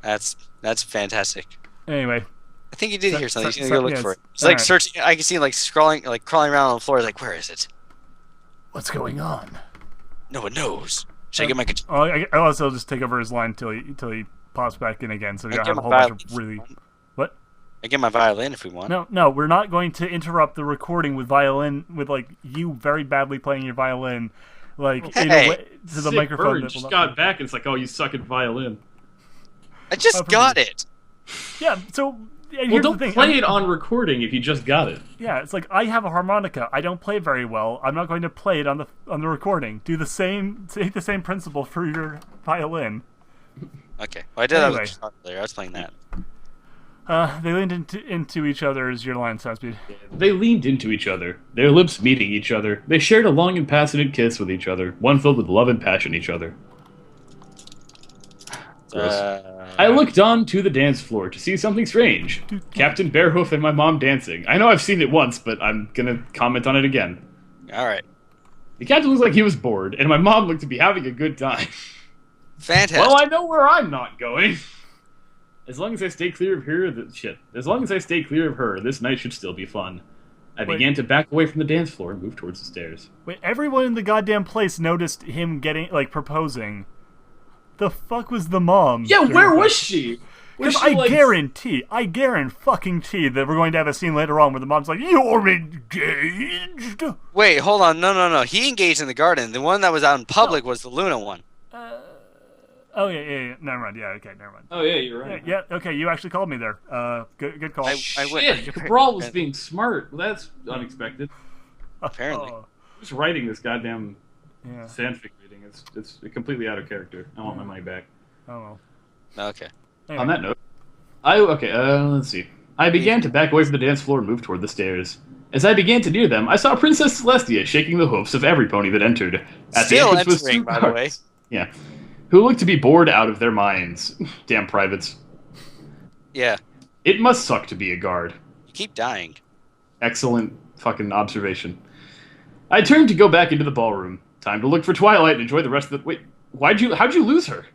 That's fantastic. Anyway, I think you did hear something. so- You gotta look yes. for it. It's All like right. searching. I can see him like scrolling, like crawling around on the floor. Like, where is it? what's going on? No one knows. Should I get my guitar? Oh, I'll also just take over his line until he pops back in again, so we I don't get have a my whole bunch violin of if we really... want. What? I get my violin if we want. No, we're not going to interrupt the recording with violin, with, like, you very badly playing your violin, like, in a Hey. way, to the Sick microphone. bird That just will got not... back and it's like, oh, you suck at violin. I just got it. Yeah, so... Yeah, Well, here's don't the thing. play it on recording if you just got it. Yeah, it's like I have a harmonica. I don't play very well. I'm not going to play it on the recording. Do the same. Take the same principle for your violin. Okay. Well, I did have a Anyway. guitar player. I was playing that. They leaned into each other as your line sounds speed. They leaned into each other, their lips meeting each other. They shared a long and passionate kiss with each other, one filled with love and passion each other. I looked on to the dance floor to see something strange. Captain Bearhoof and my mom dancing. I know I've seen it once, but I'm gonna comment on it again. All right. The captain looked like he was bored, and my mom looked to be having a good time. Fantastic. Well, I know where I'm not going. As long as I stay clear of her, As long as I stay clear of her, this night should still be fun. I began to back away from the dance floor and move towards the stairs. Wait, everyone in the goddamn place noticed him proposing. The fuck was the mom? Yeah, where was she? Was Because she, I like... guarantee that we're going to have a scene later on where the mom's like, "You're engaged." Wait, hold on. No. He engaged in the garden. The one that was out in public was the Luna one. Oh yeah. Never mind. Yeah, okay, never mind. Oh, yeah, you're right. Yeah, okay, you actually called me there. Good call. I went. Shit, Cabral was being smart. Well, that's unexpected. Apparently. Oh, Who's writing this goddamn yeah. fanfic reading? It's completely out of character. I want my money back. Oh well. Okay. Anyway. On that note, let's see. I began to back away from the dance floor and move toward the stairs. As I began to near them, I saw Princess Celestia shaking the hoofs of every pony that entered. At Still the entrance was entering, two by the way. guards. Yeah. Who looked to be bored out of their minds. Damn privates. Yeah. It must suck to be a guard. You keep dying. Excellent fucking observation. I turned to go back into the ballroom. Time to look for Twilight and enjoy the rest of the... Wait, how'd you lose her?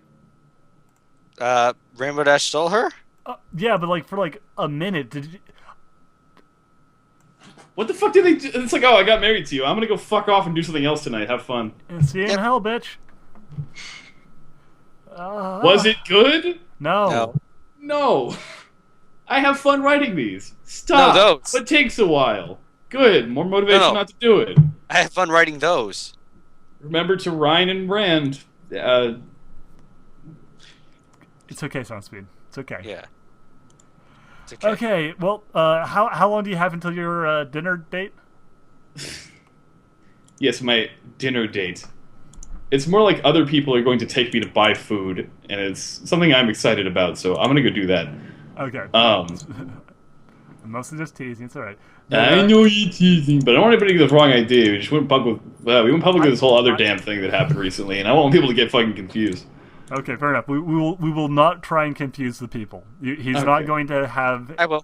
Rainbow Dash stole her? Yeah, but for a minute, did you... What the fuck did they do? It's like, oh, I got married to you. I'm gonna go fuck off and do something else tonight. Have fun. See you in hell, bitch. Was it good? No. No. I have fun writing these. Stop. No, those. It takes a while. Good. More motivation No. not to do it. I have fun writing those. Remember to Ryan and Rand. It's okay, Soundspeed. It's okay. Yeah. It's okay. Okay, well, how long do you have until your dinner date? Yes, my dinner date. It's more like other people are going to take me to buy food, and it's something I'm excited about, so I'm gonna go do that. Okay. Um, I'm mostly just teasing. It's all right. I know you're teasing, but I don't want anybody to get the wrong idea. We just went public with we went public with this whole other damn thing that happened recently, and I want people to get fucking confused. Okay, fair enough. We will not try and confuse the people. He's Okay. not going to have I will.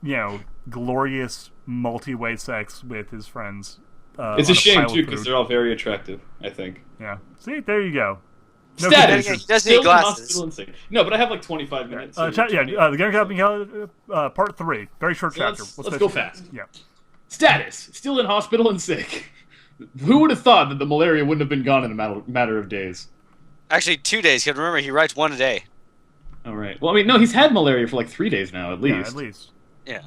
glorious multi-way sex with his friends. It's on a shame pile of too because food. they're all very attractive. I think. Yeah. See, there you go. No Status. He is does need still in glasses. hospital and sick. No, but I have like 25 minutes. so the you- Girokon part 3. Very short So chapter. let's go fast. Yeah. Status. Still in hospital and sick. Who would have thought that the malaria wouldn't have been gone in a matter of days? Actually, 2 days. Because remember, he writes one a day. All right. Well, I mean, no, he's had malaria for like 3 days now, at least. Yeah, at least. Yeah.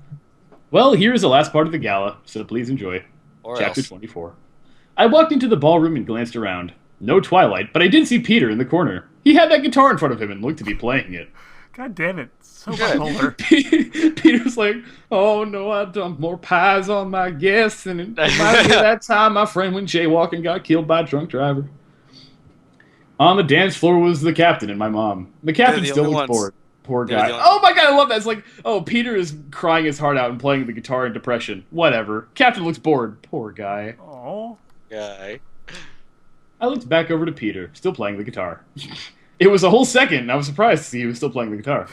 Well, here's the last part of the gala, so please enjoy. Or Chapter else. 24. I walked into the ballroom and glanced around. No Twilight, but I did see Peter in the corner. He had that guitar in front of him and looked to be playing it. God damn it. So Good. bipolar. Peter's like, oh no, I dumped more pies on my guests, and it reminds me of that time my friend went jaywalking and got killed by a drunk driver. On the dance floor was the captain and my mom. The captain the still only looks ones. bored. Poor They're guy. the only- Oh my god, I love that. It's like, oh, Peter is crying his heart out and playing the guitar in depression. Whatever. Captain looks bored. Poor guy. Oh. Guy. I looked back over to Peter, still playing the guitar. It was a whole second, and I was surprised to see he was still playing the guitar.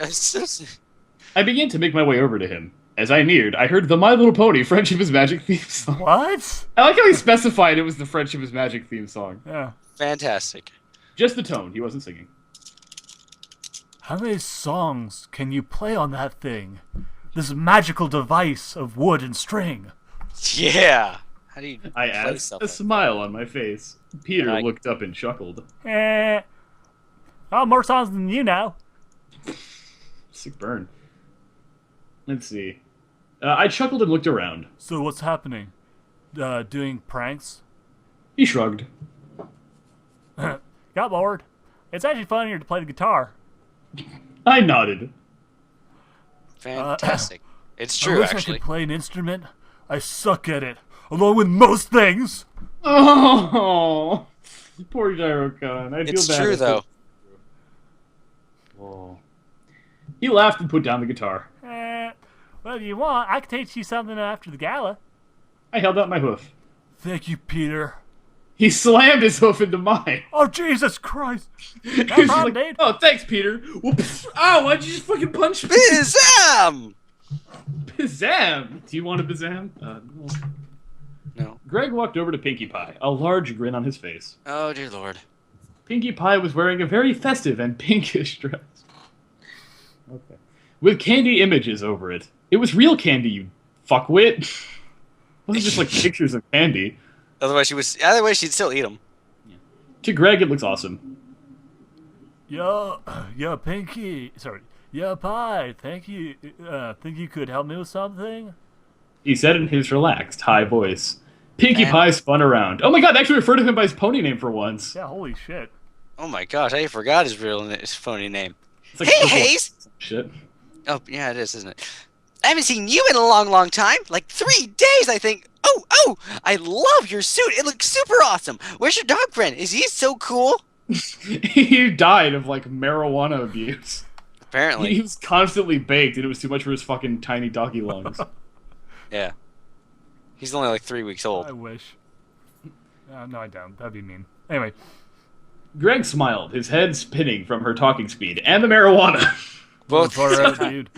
I began to make my way over to him. As I neared, I heard the My Little Pony Friendship is Magic theme song. What? I like how he specified it was the Friendship is Magic theme song. Yeah. Fantastic. Just the tone, he wasn't singing. How many songs can you play on that thing? This magical device of wood and string. Yeah. How do you I play asked, stuff a like smile on my face. Peter I- looked up and chuckled. Oh, more songs than you know. Sick burn. Let's see. I chuckled and looked around. So what's happening? Doing pranks? He shrugged. Got bored. It's actually funnier to play the guitar. I nodded. Fantastic. It's I true, wish I actually. could play an instrument. I suck at it, along with most things. Oh, poor Girokon. I feel It's bad. true, though. Oh. He laughed and put down the guitar. Well, if you want, I can teach you something after the gala. I held out my hoof. Thank you, Peter. He slammed his hoof into mine. Oh, Jesus Christ. He No was problem, like, dude. oh, thanks, Peter. Whoops. Ow, why'd you just fucking punch me? Bizam! Bazam! Do you want a Bazam? No. No. Greg walked over to Pinkie Pie, a large grin on his face. Oh, dear Lord. Pinkie Pie was wearing a very festive and pinkish dress. Okay. With candy images over it. It was real candy, you fuckwit. It wasn't just like pictures of candy. Otherwise, she'd still eat them. To Greg, it looks awesome. Yo, Pinkie. Sorry. Yo, Pie. Thank you. Think you could help me with something? He said in his relaxed, high voice. Pinkie And- Pie spun around. Oh my god, they actually referred to him by his pony name for once. Yeah, holy shit. Oh my gosh, I forgot his phony name. It's like Hey, purple Hayes! Shit. Oh, yeah, it is, isn't it? I haven't seen you in a long, long time. Like 3 days, I think. Oh, I love your suit. It looks super awesome. Where's your dog friend? Is he so cool? He died of like marijuana abuse. Apparently. He was constantly baked and it was too much for his fucking tiny doggy lungs. Yeah. He's only like 3 weeks old. I wish. No, I don't. That'd be mean. Anyway. Greg smiled, his head spinning from her talking speed and the marijuana. Both Alright, dude.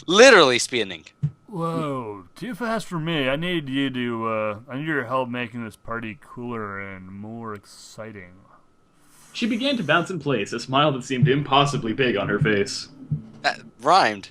literally spinning. Whoa, too fast for me. I need your help making this party cooler and more exciting. She began to bounce in place, a smile that seemed impossibly big on her face. That rhymed.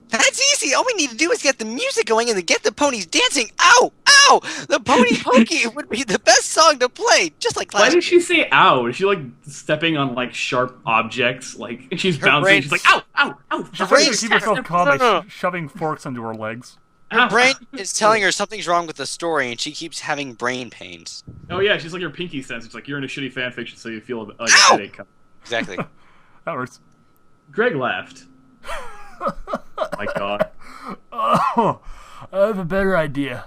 That's easy. All we need to do is get the music going and then get the ponies dancing. Ow! Ow! The Pony Pokey would be the best song to play, just like Why last did she say ow? Is she like stepping on like sharp objects? Like she's Her bouncing, brain- she's like ow, ow, ow. She's brain- trying to keep herself calm by No. shoving forks into her legs. Her brain is telling her something's wrong with the story, and she keeps having brain pains. Oh yeah, she's like her pinky sense. It's like you're in a shitty fan fiction, so you feel like a Ow! headache coming. Exactly. That works. Greg laughed. My God. Oh, I have a better idea.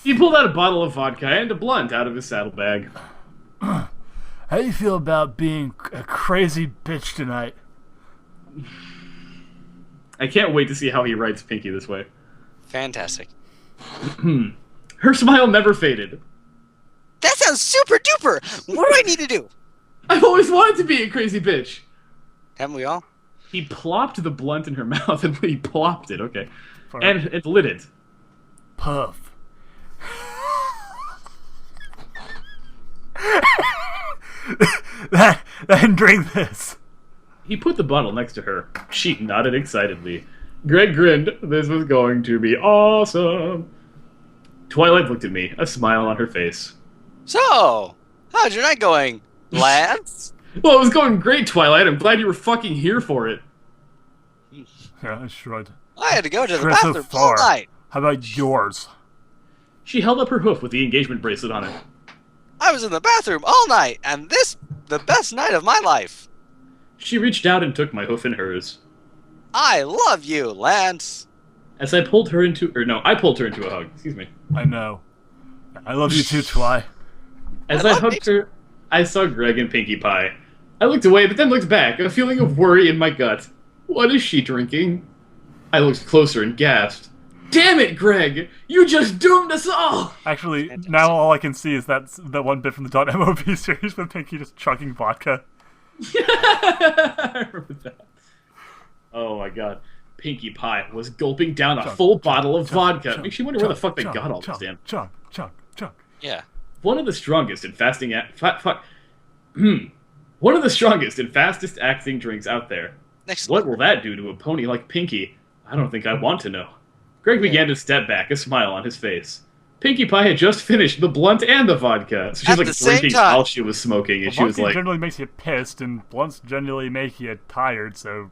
He pulled out a bottle of vodka and a blunt out of his saddlebag. How do you feel about being a crazy bitch tonight? I can't wait to see how he writes Pinky this way. Fantastic. Her smile never faded. That sounds super duper. What do I need to do? I've always wanted to be a crazy bitch. Haven't we all? He plopped the blunt in her mouth, and he plopped it, okay. Fine. And it lit it. Puff. Then drink this. He put the bottle next to her. She nodded excitedly. Greg grinned. This was going to be awesome. Twilight looked at me, a smile on her face. So, how's your night going, lads? Well, it was going great, Twilight. I'm glad you were fucking here for it. Yeah, I shrugged. I had to go to the Trip so bathroom all far. night. How about yours? She held up her hoof with the engagement bracelet on it. I was in the bathroom all night, and this the best night of my life. She reached out and took my hoof in hers. I love you, Lance. As I pulled her into... I pulled her into a hug. Excuse me. I know. I love you too, Twi. As I I love hugged her, I saw Greg and Pinkie Pie. I looked away, but then looked back, a feeling of worry in my gut. What is she drinking? I looked closer and gasped. Damn it, Greg! You just doomed us all! Actually, now all I can see is that one bit from the .mob series with Pinkie just chugging vodka. I remember that. Oh my god. Pinkie Pie was gulping down a full bottle of vodka. Makes you wonder where the fuck they got all this damn... Chug. Yeah. One of the strongest and one of the strongest and fastest acting drinks out there. Next What will that do to a pony like Pinkie? I don't think I want to know. Greg began to step back, a smile on his face. Pinkie Pie had just finished the blunt and the vodka, so she was At like the same drinking time. while she was smoking, and she was Vodka like, generally makes you pissed, and blunts generally make you tired, so...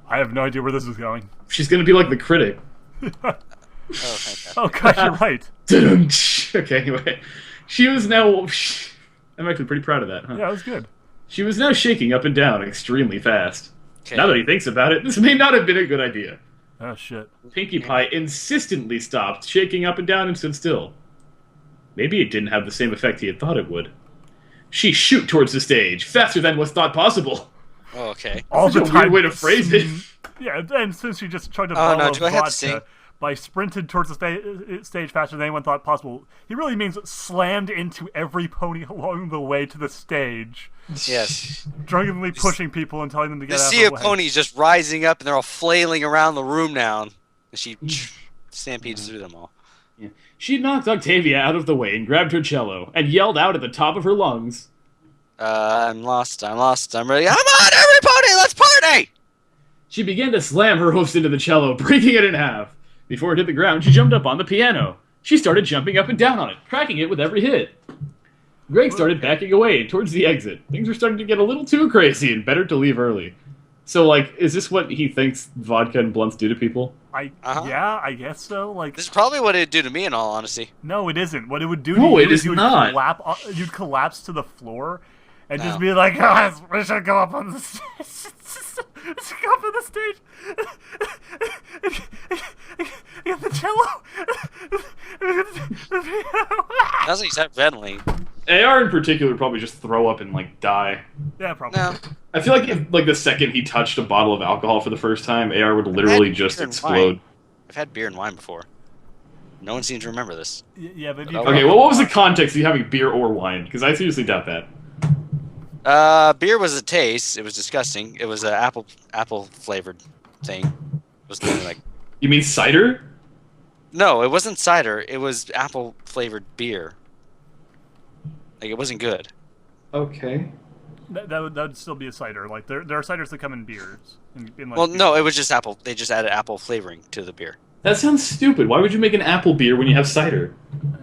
I have no idea where this is going. she's gonna be like the critic. Oh, fantastic. Oh god, you're right. Okay, anyway. She was now... I'm actually pretty proud of that, huh? Yeah, it was good. She was now shaking up and down extremely fast. Okay. Now that he thinks about it, this may not have been a good idea. Oh shit. Pinkie Pie insistently stopped, shaking up and down and stood still. Maybe it didn't have the same effect he had thought it would. She shoot towards the stage, faster than was thought possible. Oh, okay. All Such the a time. weird way to phrase it. Yeah, and since she just chugged a Oh, bottle no, of do I have to vodka sing? by sprinted towards the stage faster than anyone thought possible, he really means slammed into every pony along the way to the stage, Yes. drunkenly pushing people and telling them to get The out sea of of the way. ponies just rising up, and they're all flailing around the room now. And she stampedes through them all. Yeah. She knocked Octavia out of the way and grabbed her cello, and yelled out at the top of her lungs. I'm lost, I'm ready. Come on, every pony, let's party! She began to slam her hoofs into the cello, breaking it in half. Before it hit the ground, she jumped up on the piano. She started jumping up and down on it, cracking it with every hit. Greg started backing away towards the exit. Things were starting to get a little too crazy and better to leave early. So, like, is this what he thinks vodka and blunts do to people? Yeah, I guess so. Like, This is probably what it'd do to me, in all honesty. no, it isn't. What it would do No, to you it is is you would not. you'd collapse to the floor and just No. be like, oh, we should go up on the stage. Go up on the stage. Get the cello. That's what you start ventilating. AR in particular would probably just throw up and, like, die. Yeah, probably. No. I feel like if, like, the second he touched a bottle of alcohol for the first time, AR would literally I've had just beer and explode. wine. I've had beer and wine before. No one seems to remember this. Yeah, but Okay, well, what was the context of you having beer or wine? Because I seriously doubt that. Beer was a taste. It was disgusting. It was an apple flavored thing. It was literally like, You mean cider? no, it wasn't cider. It was apple flavored beer. Like, it wasn't good. Okay. that would still be a cider. Like there are ciders that come in beers. In like Well, beer. no, it was just apple. They just added apple flavoring to the beer. That sounds stupid. Why would you make an apple beer when you have cider?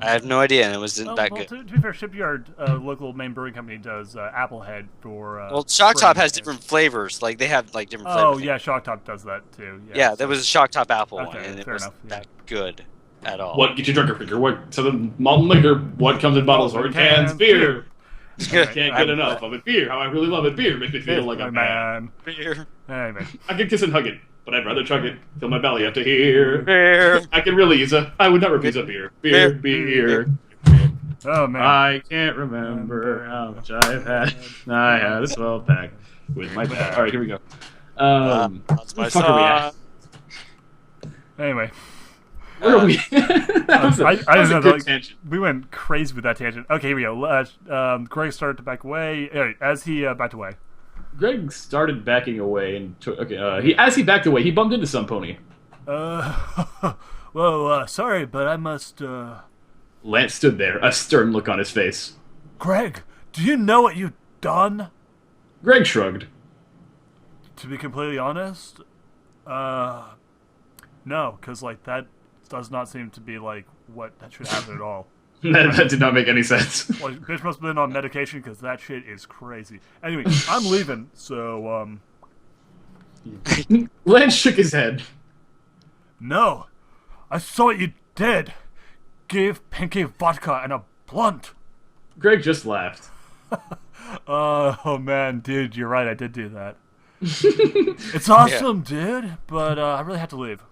I have no idea, and it wasn't that good. To be fair, Shipyard, local main brewing company, does Applehead for. Well, Shock Top for- has different flavors. Like, they have like different Oh flavors. yeah, Shock Top does that too. Yeah, so- there was a Shock Top apple one, Okay, and it fair wasn't enough, yeah. that good at all. What gets you drunker quicker? What Southern malt and liquor? What comes in bottles or in cans? Beer. I can't get enough of it. Beer. How I really love it. Beer makes me feel like a man. Beer. Anyway, I could kiss and hug it, but I'd rather chug it. Fill my belly up to here. Beer. I can really use a. I would not refuse a beer. Beer. Beer. oh man, I can't remember how much I've had. I had a 12 pack with my dad. All right, here we go. That's my What the fuck are we at? anyway, Where are we? that was a, I that was don't a know. good tangent. We went crazy with that tangent. Okay, here we go. Greg started to back away. As he backed away. Greg started backing away and as he backed away, he bumped into some pony. Sorry, but I must. Lance stood there, a stern look on his face. Greg, do you know what you've done? Greg shrugged. To be completely honest, no, because like that does not seem to be like what that should happen at all. that did not make any sense. Like, bitch must have been on medication because that shit is crazy. Anyway, I'm leaving, so Lance shook his head. No, I saw what you did. Give Pinkie vodka and a blunt. Greg just laughed. Oh man, dude, you're right. I did do that. It's awesome, dude, but I really had to leave.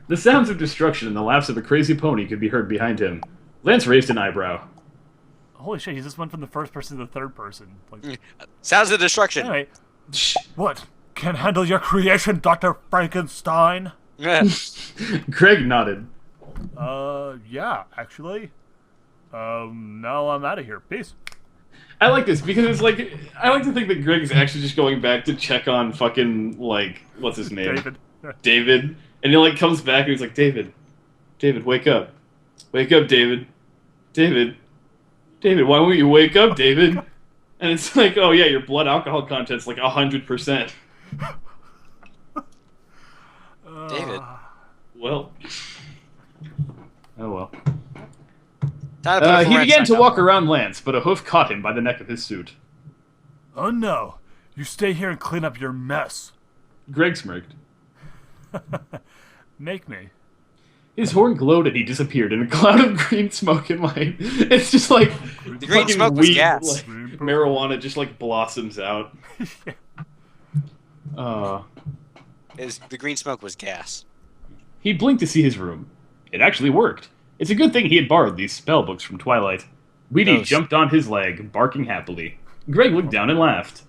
The sounds of destruction and the laughs of a crazy pony could be heard behind him. Lance raised an eyebrow. Holy shit, he just went from the first person to the third person. Like, Sounds of destruction. anyway, what? Can't handle your creation, Dr. Frankenstein? Yeah. Greg nodded. Yeah, actually. Now I'm out of here. Peace. I like this because it's like I like to think that Greg is actually just going back to check on fucking like what's his name? David. And he like comes back and he's like, David, wake up. Wake up, David. David, why won't you wake up, David? And it's like, oh yeah, your blood alcohol content's like 100%. David. Well. Oh well. Time to put a He red began sign to up. walk around Lance, but a hoof caught him by the neck of his suit. Oh no, you stay here and clean up your mess. Greg smirked. Make me. His horn glowed and he disappeared in a cloud of green smoke and light. It's just like The green fucking smoke was weed, gas. like, marijuana just like blossoms out. The green smoke was gas. He blinked to see his room. It actually worked. It's a good thing he had borrowed these spell books from Twilight. Weedy jumped on his leg, barking happily. Greg looked down and laughed.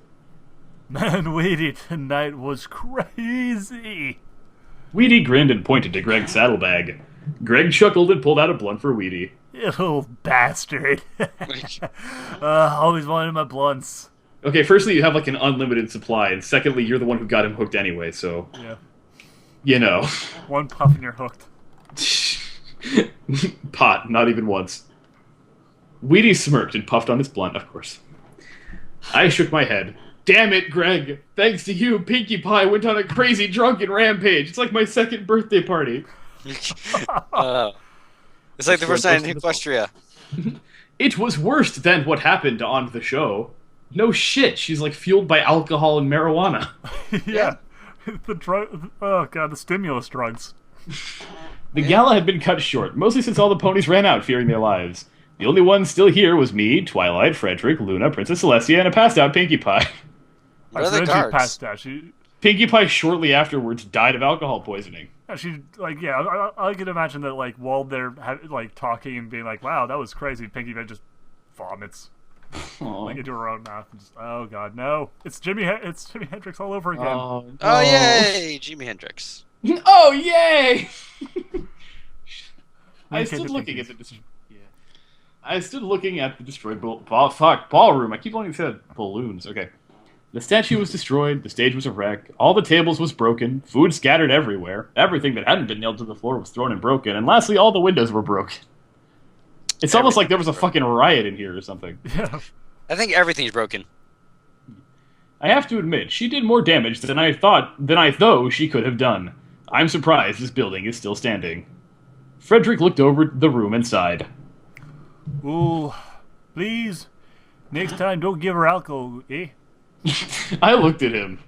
Man, Weedy tonight was crazy. Weedy grinned and pointed to Greg's saddlebag. Greg chuckled and pulled out a blunt for Weedy. You little bastard. Always wanted my blunts. Okay, firstly, you have like an unlimited supply, and secondly, you're the one who got him hooked anyway, so... Yeah. You know. One puff and you're hooked. Pot, not even once. Weedy smirked and puffed on his blunt, of course. I shook my head. Damn it, Greg! Thanks to you, Pinkie Pie went on a crazy drunken rampage. It's like my second birthday party. It's like the first night in Equestria. It was worse than what happened on the show. No shit, she's like fueled by alcohol and marijuana. Yeah. The drug. Oh god, the stimulus drugs. The gala had been cut short, mostly since all the ponies ran out fearing their lives. The only one still here was me, Twilight, Frederick, Luna, Princess Celestia, and a passed-out Pinkie Pie. Where are the guards? Passed out. Pinkie Pie shortly afterwards died of alcohol poisoning. She like yeah. I can imagine that like while they're like talking and being like, "Wow, that was crazy." Pinkie Pie just vomits like into her own mouth. And just, oh god, no! It's Jimi Hendrix all over again. Oh yay, Jimi Hendrix. Oh yay! I stood looking at the destroyed ballroom. I keep wanting to say balloons. Okay. The statue was destroyed, the stage was a wreck, all the tables was broken, food scattered everywhere, everything that hadn't been nailed to the floor was thrown and broken, and lastly, all the windows were broken. It's almost like there was a fucking riot in here or something. Yeah. I think everything's broken. I have to admit, she did more damage than I thought she could have done. I'm surprised this building is still standing. Frederick looked over the room and sighed. Ooh, please, next time don't give her alcohol, eh? I looked at him.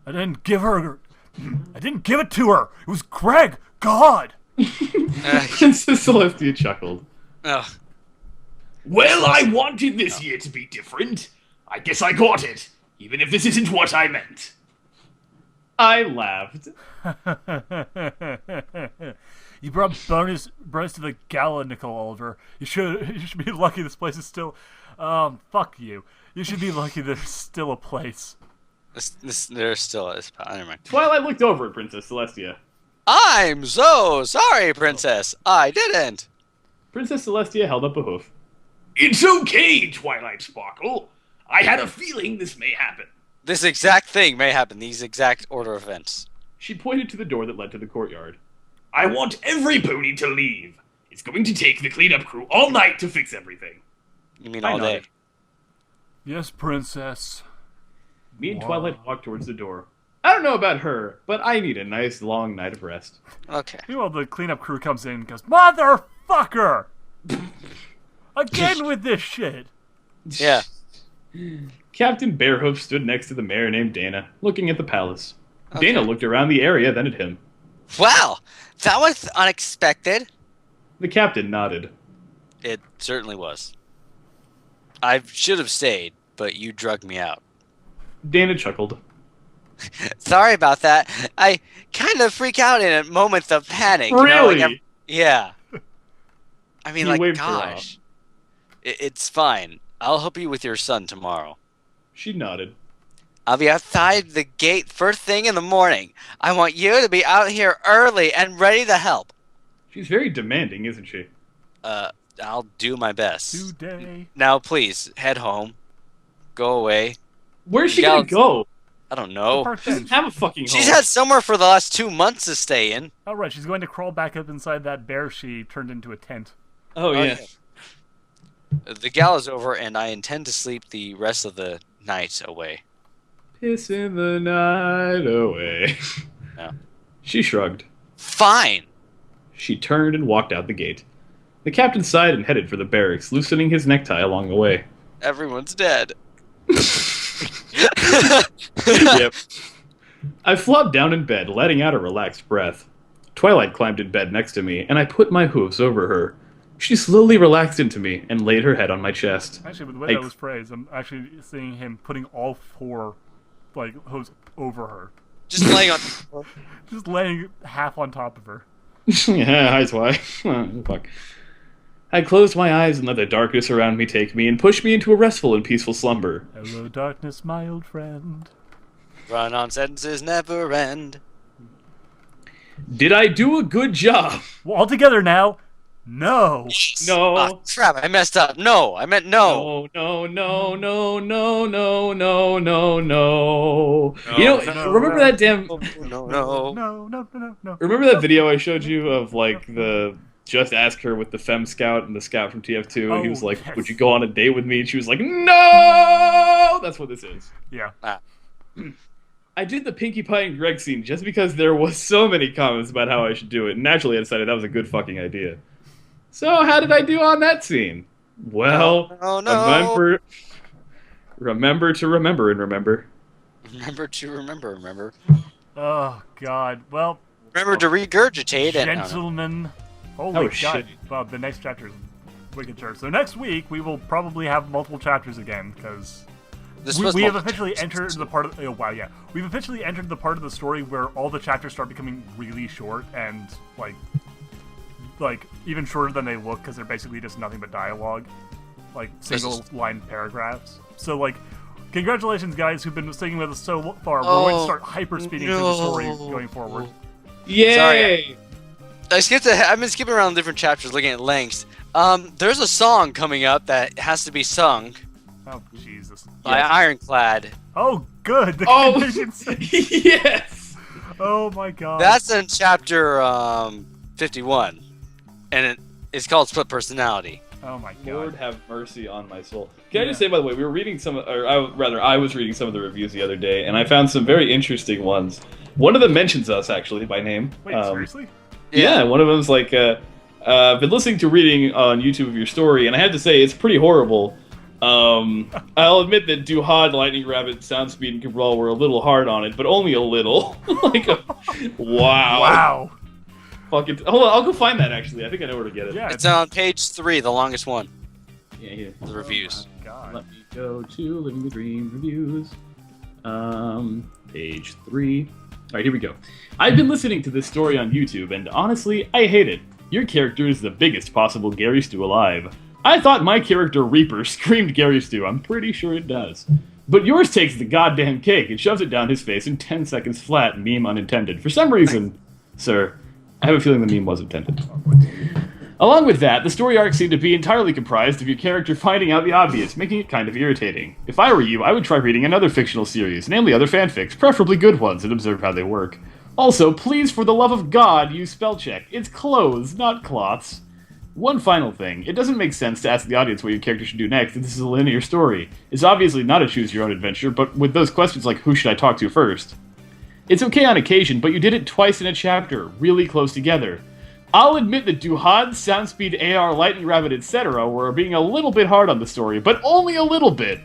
I didn't give it to her. It was Greg. God. Princess Celestia chuckled. Ugh. Well, I wanted this year to be different. I guess I got it, even if this isn't what I meant. I laughed. You brought bonus to the gala, Nicole Oliver. You should be lucky this place is still. Fuck you. You should be lucky there's still a place. There's still a spot. Never mind. Twilight looked over at Princess Celestia. I'm so sorry, Princess. I didn't. Princess Celestia held up a hoof. It's okay, Twilight Sparkle. I had a feeling this may happen. This exact thing may happen. These exact order of events. She pointed to the door that led to the courtyard. I want every pony to leave. It's going to take the cleanup crew all night to fix everything. You mean I all day? nodded. Yes, princess. Me and Wow. Twilight walked towards the door. I don't know about her, but I need a nice long night of rest. Okay. Meanwhile, the cleanup crew comes in and goes, "Motherfucker! Again with this shit!" Yeah. Captain Bearhoof stood next to the mayor named Dana, looking at the palace. Okay. Dana looked around the area, then at him. Wow, that was unexpected. The captain nodded. It certainly was. I should have stayed, but you drugged me out. Dana chuckled. Sorry about that. I kind of freak out in a moment of panic. Really? Yeah. I mean, He like, waved her gosh. It's fine. I'll help you with your son tomorrow. She nodded. I'll be outside the gate first thing in the morning. I want you to be out here early and ready to help. She's very demanding, isn't she? I'll do my best. Today. Now, please, head home. Go away. Where's she Gal- gonna go? I don't The know. park She doesn't bench. have a fucking home. She's had somewhere for the last 2 months to stay in. Oh, right, she's going to crawl back up inside that bear she turned into a tent. Oh, yeah. The gala's over, and I intend to sleep the rest of the night away. Pissing the night away. Yeah. She shrugged. Fine. She turned and walked out the gate. The captain sighed and headed for the barracks, loosening his necktie along the way. Everyone's dead. Yep. I flopped down in bed, letting out a relaxed breath. Twilight climbed in bed next to me, and I put my hooves over her. She slowly relaxed into me and laid her head on my chest. Actually, with the way Hey. that was phrased, I'm actually seeing him putting all four, hooves over her. Just laying on. Just laying half on top of her. Yeah, eyes wide. Oh, fuck. I closed my eyes and let the darkness around me take me and push me into a restful and peaceful slumber. Hello, darkness, my old friend. Run on sentences never end. Did I do a good job? Well, all together now. No. No. Ah, crap, I messed up. No, I meant no. No, no, no, no, no, no, no, no. You know, no, remember no. that damn... No, no. No, no, no, no, no. Remember that video I showed you of, like, the... Just Ask Her with the Femme Scout and the Scout from TF2, and he was Oh, like, yes. would you go on a date with me? And she was like, no! That's what this is. Yeah. I did the Pinkie Pie and Greg scene just because there was so many comments about how I should do it, and naturally I decided that was a good fucking idea. So how did I do on that scene? Well, No. remember to remember and remember. Remember to remember. Oh, God. Well, Remember to regurgitate it. gentlemen. Holy Oh, God. shit. Well, the next chapter is wicked short. So next week, we will probably have multiple chapters again, because... We have officially entered the part of we've officially entered the part of the story where all the chapters start becoming really short and like even shorter than they look because they're basically just nothing but dialogue, like single line paragraphs. So like, congratulations guys who've been sticking with us so far. We're going to start hyper speeding through the story going forward. Yay! Sorry. I've been skipping around different chapters looking at lengths. There's a song coming up that has to be sung Oh Jesus! by Ironclad. Oh good. The Oh, contingency. yes! Oh my God. That's in chapter 51, and it's called Split Personality. Oh my Lord God. have mercy on my soul. Can I just say, by the way, we were reading I was reading some of the reviews the other day, and I found some very interesting ones. One of them mentions us, actually, by name. Wait, seriously? Yeah, one of them's like, been listening to reading on YouTube of your story, and I have to say, it's pretty horrible. I'll admit that Duhad, Lightning Rabbit, Sound Speed, and Cabral were a little hard on it, but only a little. Wow. Wow. Fucking, hold on, I'll go find that, actually. I think I know where to get it. Yeah. It's on page 3, the longest one. Yeah, here. The reviews. Oh my God. Let me go to Living the Dream reviews. Page 3. Alright, here we go. I've been listening to this story on YouTube, and honestly, I hate it. Your character is the biggest possible Gary Stew alive. I thought my character Reaper screamed Gary Stew. I'm pretty sure it does. But yours takes the goddamn cake and shoves it down his face in 10 seconds flat, meme unintended. For some reason, Sir, I have a feeling the meme was intended. Along with that, the story arc seemed to be entirely comprised of your character finding out the obvious, making it kind of irritating. If I were you, I would try reading another fictional series, namely other fanfics, preferably good ones, and observe how they work. Also, please, for the love of God, use spell check. It's clothes, not cloths. One final thing, it doesn't make sense to ask the audience what your character should do next if this is a linear story. It's obviously not a choose-your-own adventure, but with those questions like who should I talk to first? It's okay on occasion, but you did it twice in a chapter, really close together. I'll admit that Duhad, Soundspeed, AR, Lightning Rabbit, etc. were being a little bit hard on the story, but only a little bit.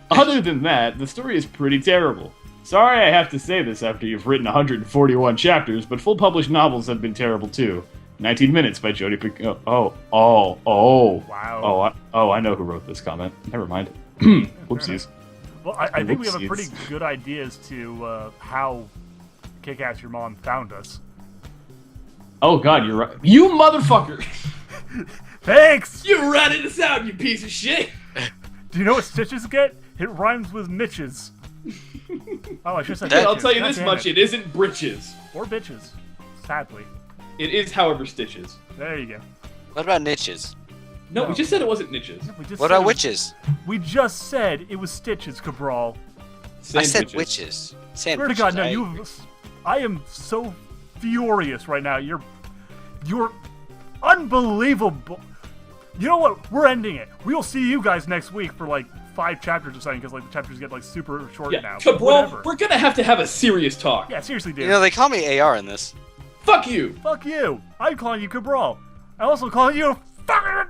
Other than that, the story is pretty terrible. Sorry I have to say this after you've written 141 chapters, but full published novels have been terrible too. 19 Minutes by Jodi Picoult. Wow. I know who wrote this comment. Never mind. Whoopsies. Well, I think we have a Whoopsies. pretty good idea as to how Kick-Ass Your Mom found us. Oh god, you're right. You motherfucker! Thanks! You ratted us out, you piece of shit! Do you know what stitches get? It rhymes with mitches. Oh, I should say I'll bitches. tell you God this damn much, it isn't britches. Or bitches. Sadly. It is, however, stitches. There you go. What about niches? No, we just said it wasn't niches. We just What said about it was- witches? We just said it was stitches, Cabral. I said Sandwiches. witches. Swear to Sandwiches. God, no, I am so furious right now. You're unbelievable. You know what? We're ending it. We'll see you guys next week for like 5 chapters or something, because like the chapters get like super short Yeah, now. Cabral, Whatever. we're gonna have to have a serious talk. Yeah, seriously, dude. You know, they call me AR in this. Fuck you! Fuck you. I'm calling you Cabral. I'm also calling you fucking